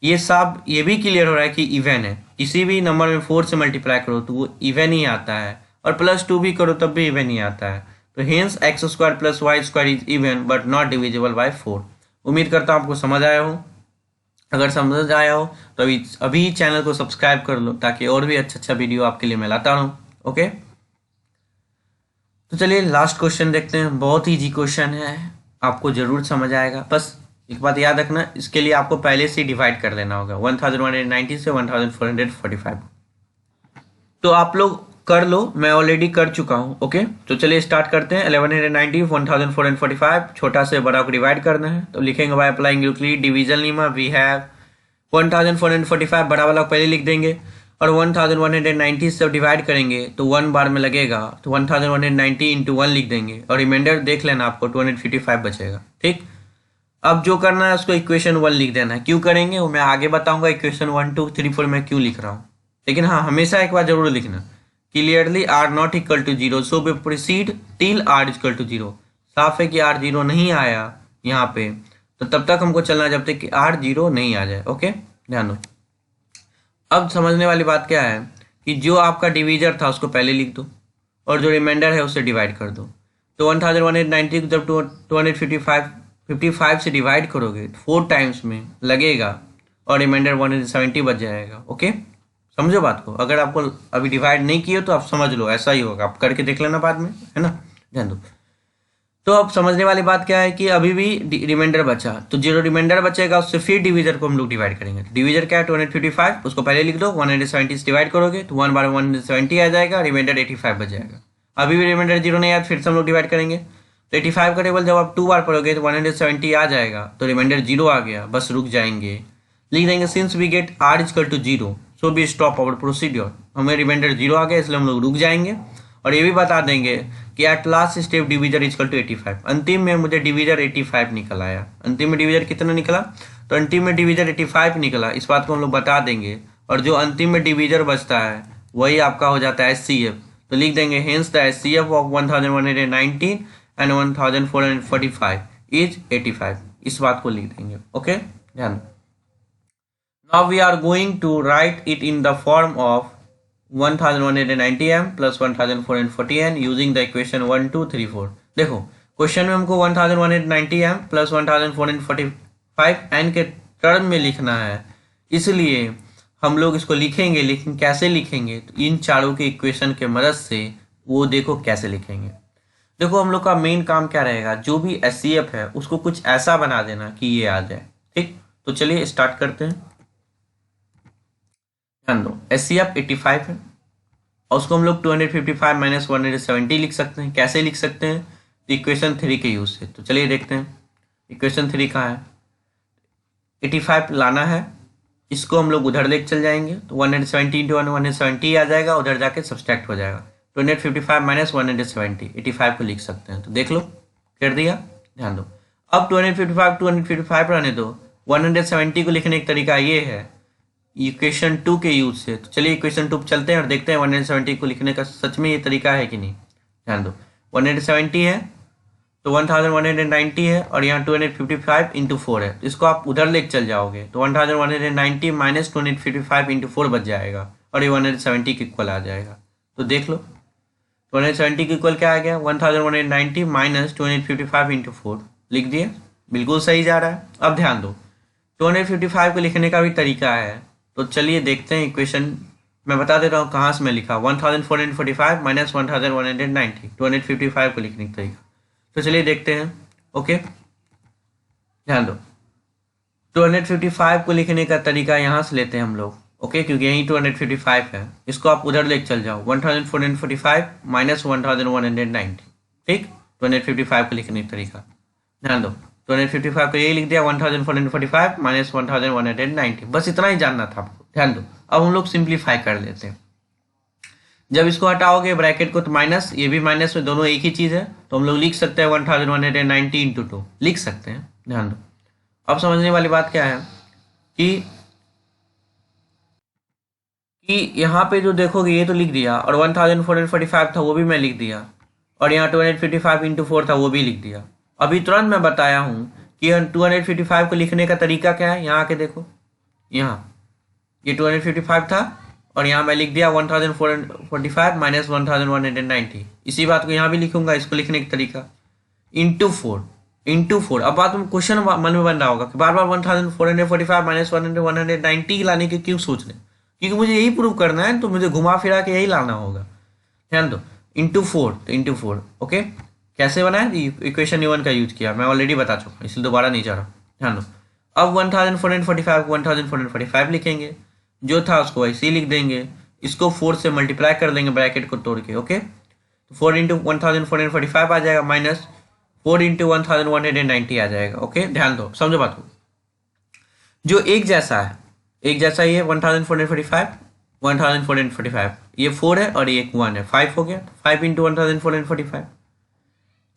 ये साफ ये भी क्लियर हो रहा है कि इवन है, किसी भी नंबर में 4 से मल्टीप्लाई करो तो वो इवन ही आता है, और +2 भी करो तब भी इवन ही आता है। तो hence x square plus Y square is even but not divisible by 4। उम्मीद करता हूँ आपको समझ आया हो। अगर समझ आया हो तो अभी चैनल को सब्सक्राइब कर लो ताकि और भी अच्छा वीडियो आपके लिए मैं लाता रहूँ। ओके, तो चलिए लास्ट क्वेश्चन देखते हैं। बहुत ही इजी क्वेश्चन है, आपको जरूर समझ आएगा। बस एक बात याद रखना, इसके लिए आपको पहले से डिवाइड कर लेना होगा 1190 से 1445। तो आप लोग कर लो, मैं ऑलरेडी कर चुका हूँ। ओके, तो चलिए स्टार्ट करते हैं। 1190 1445 छोटा से बड़ा को डिवाइड करना है, तो लिखेंगे by applying Euclid division lemma we have 1445 बड़ा वाला पहले लिख देंगे और 1190 से डिवाइड करेंगे तो 1 बार में लगेगा, तो 1190 इंटू 1 लिख देंगे और रिमाइंडर देख लेना, आपको 255 बचेगा। ठीक, अब जो करना है उसको इक्वेशन 1 लिख देना है। क्यों करेंगे वो मैं आगे बताऊंगा, इक्वेशन 1 2 3 4 मैं क्यों लिख रहा हूँ। लेकिन हाँ, हमेशा एक बार जरूर लिखना, clearly r not equal to 0 so we proceed till are equal to 0। साफ है कि आर 0 नहीं आया यहाँ पे, तो तब तक हमको चलना जब तक कि आर 0 नहीं आ जाए। ओके, ध्यान दो। अब समझने वाली बात क्या है कि जो आपका डिवीजर था उसको पहले लिख दो और जो रिमाइंडर है उससे डिवाइड कर दो। तो 1190 को जब 255 से डिवाइड करोगे तो 4 टाइम्स में लगेगा और रिमाइंडर 170 बच जाएगा। ओके, समझो बात को। अगर आपको अभी डिवाइड नहीं किए तो आप समझ लो, ऐसा ही होगा, आप करके देख लेना बाद में, है ना, ध्यान दो। तो अब समझने वाली बात क्या है कि अभी भी रिमाइंडर बचा, तो जो रिमाइंडर बचेगा उससे फिर डिवीजर को हम लोग डिवाइड करेंगे। डिवीजर क्या है 255, उसको पहले लिख दो, 170 से डिवाइड करोगे तो 1 बार 170 आ जाएगा, रिमाइंडर 85 बच जाएगा। अभी भी रिमाइंडर 0 नहीं आया, फिर से हम लोग डिवाइड करेंगे तो 85 का टेबल जब आप 2 बार पढ़ोगे तो 170 आ जाएगा, तो रिमाइंडर 0 आ गया, बस रुक जाएंगे, लिख देंगे since we get r equal to 0 so we stop our procedure. हमें रिमाइंडर 0 आ गया इसलिए हम लोग रुक जाएंगे और ये भी बता देंगे कि at last step divisor equal to 85। अंतिम में मुझे डिवीजर 85 निकल आया। अंतिम में डिवीजर कितना निकला, तो अंतिम में डिवीजर 85 निकला, इस बात को हम लोग बता देंगे। और जो अंतिम में डिवीजर बचता है वही आपका हो जाता है HCF, तो लिख देंगे hence the HCF of 1119 and 1445 is 85, इस बात को लिख देंगे। ओके, ध्यान। Now we are going to write it in the form of 1190m plus 1440n using the equation 1 2 3 4। देखो क्वेश्चन में हमको 1190m प्लस 1445n के टर्म में लिखना है, इसलिए हम लोग इसको लिखेंगे। लेकिन कैसे लिखेंगे, तो इन चारों के इक्वेशन के मदद से वो देखो कैसे लिखेंगे। देखो हम लोग का मेन काम क्या रहेगा, जो भी HCF है उसको कुछ ऐसा बना देना कि ये आ जाए। ठीक, तो चलिए स्टार्ट करते हैं। ध्यान दो, HCF 85 है और उसको हम लोग 255 माइनस 170 लिख सकते हैं। कैसे लिख सकते हैं, तो इक्वेशन 3 के यूज से। तो चलिए देखते हैं इक्वेशन 3 कहाँ है। 85 लाना है, इसको हम लोग उधर लेके चल जाएंगे तो 170 इंटू 170 आ जाएगा, उधर जाके सब्सट्रैक्ट हो जाएगा। 255 माइनस 170 85 को लिख सकते हैं। तो देख लो कर दिया। ध्यान दो, अब 255 रहने दो। 170 को लिखने का तरीका ये है इक्वेशन 2 के यूज से। तो चलिए इक्वेशन 2 चलते हैं और देखते हैं 170 को लिखने का सच में ये तरीका है कि नहीं। ध्यान दो, 170 है तो 1190 है और यहाँ 255 इंटू 4 है, तो इसको आप उधर लेके चल जाओगे तो 1190 माइनस 255 इंटू 4 बच जाएगा और ये 170 के इक्वल आ जाएगा। तो देख लो 170 के इक्वल क्या आ गया, 1190 माइनस 255 इंटू 4 लिख दिए, बिल्कुल सही जा रहा है। अब ध्यान दो 255 को लिखने का भी तरीका है, तो चलिए देखते हैं इक्वेशन। मैं बता दे रहा हूँ कहाँ से मैं लिखा, 1445 माइनस 1190 255 को लिखने का तरीका। तो चलिए देखते हैं। ओके, ध्यान दो 255 को लिखने का तरीका यहाँ से लेते हैं हम लोग। ओके, क्योंकि यहीं 255 है, इसको आप उधर लेके चल जाओ 1445 माइनस 1190। ठीक, 255 को लिखने का तरीका ध्यान दो, 255 को यही लिख दिया 1445 माइनस 1190, बस इतना ही जानना था आपको। ध्यान दो, अब हम लोग सिंप्लीफाई कर लेते हैं। जब इसको हटाओगे ब्रैकेट को तो माइनस, ये भी माइनस में, दोनों एक ही चीज़ है, तो हम लोग लिख सकते हैं 1190 इंटू 2 लिख सकते हैं। ध्यान दो, अब समझने वाली बात क्या है कि यहाँ पे जो देखोगे ये तो लिख दिया और 1445 था वो भी मैं लिख दिया और यहाँ 255 इंटू 4 था वो भी लिख दिया। अभी तुरंत मैं बताया हूँ कि 255 को लिखने का तरीका क्या है। यहाँ आके देखो, यहाँ ये 255 था और यहाँ मैं लिख दिया 1445 माइनस 1190। इसी बात को यहाँ भी लिखूंगा, इसको लिखने का तरीका इंटू 4। अब बात में क्वेश्चन मन में बन रहा होगा कि बार बार 1445 माइनस 190 लाने के क्यों सोच रहे, क्योंकि मुझे यही प्रूव करना है, तो मुझे घुमा फिरा के यही लाना होगा। ध्यान दो, इंटू 4, तो इंटू 4। ओके, कैसे बनाया, इक्वेशन 1 का यूज किया, मैं ऑलरेडी बता चुका हूँ इसलिए दोबारा नहीं जा रहा। ध्यान दो, अब 1445 लिखेंगे, जो था उसको वैसे ही लिख देंगे, इसको 4 से मल्टीप्लाई कर देंगे ब्रैकेट को तोड़ के। ओके, तो 4 इंटू 1445 आ जाएगा माइनस 4 इंटू 1190 आ जाएगा। ओके, ध्यान दो, समझो बात को, जो एक जैसा है एक जैसा ही है 1445, 1445, ये 4 है और ये एक 1 है, 5 हो गया। 5 इंटू 1445,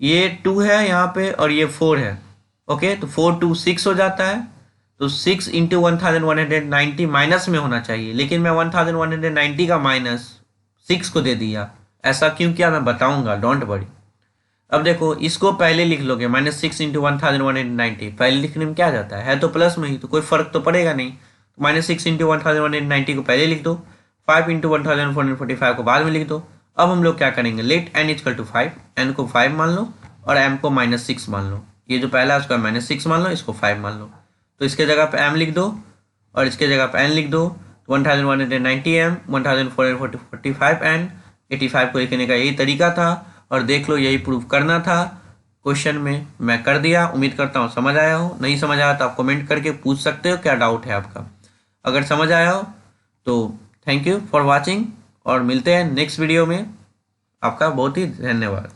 ये 2 है यहाँ पे और ये 4 है। ओके, तो 4 2 6 हो जाता है, तो 6 इंटू 1190 माइनस में होना चाहिए, लेकिन मैं 1190 का माइनस 6 को दे दिया। ऐसा क्यों किया मैं बताऊंगा, डोंट वरी। अब देखो, इसको पहले लिख लोगे, -6 इंटू 1190 पहले लिखने में क्या जाता है तो प्लस में ही, तो कोई फर्क तो पड़ेगा नहीं। -6 इंटू 1190 को पहले लिख दो, 5 इंटू 1445 को बाद में लिख दो। अब हम लोग क्या करेंगे, let n equal to 5, n को 5 मान लो और m को -6 मान लो। ये जो पहला है उसका -6 मान लो, इसको 5 मान लो। तो इसके जगह पे m लिख दो और इसके जगह पे n लिख दो। 1190 m, 1445 n, 85 को लिखने का यही तरीका था, और देख लो यही प्रूफ करना था। क्वेश्चन में मैं कर दिया, उम्मीद करता हूँ समझ आया हो। नहीं समझ आया तो आप कमेंट करके पूछ सकते हो क्या डाउट है आपका। अगर समझ आया हो तो थैंक यू फॉर वॉचिंग, और मिलते हैं नेक्स्ट वीडियो में। आपका बहुत ही धन्यवाद।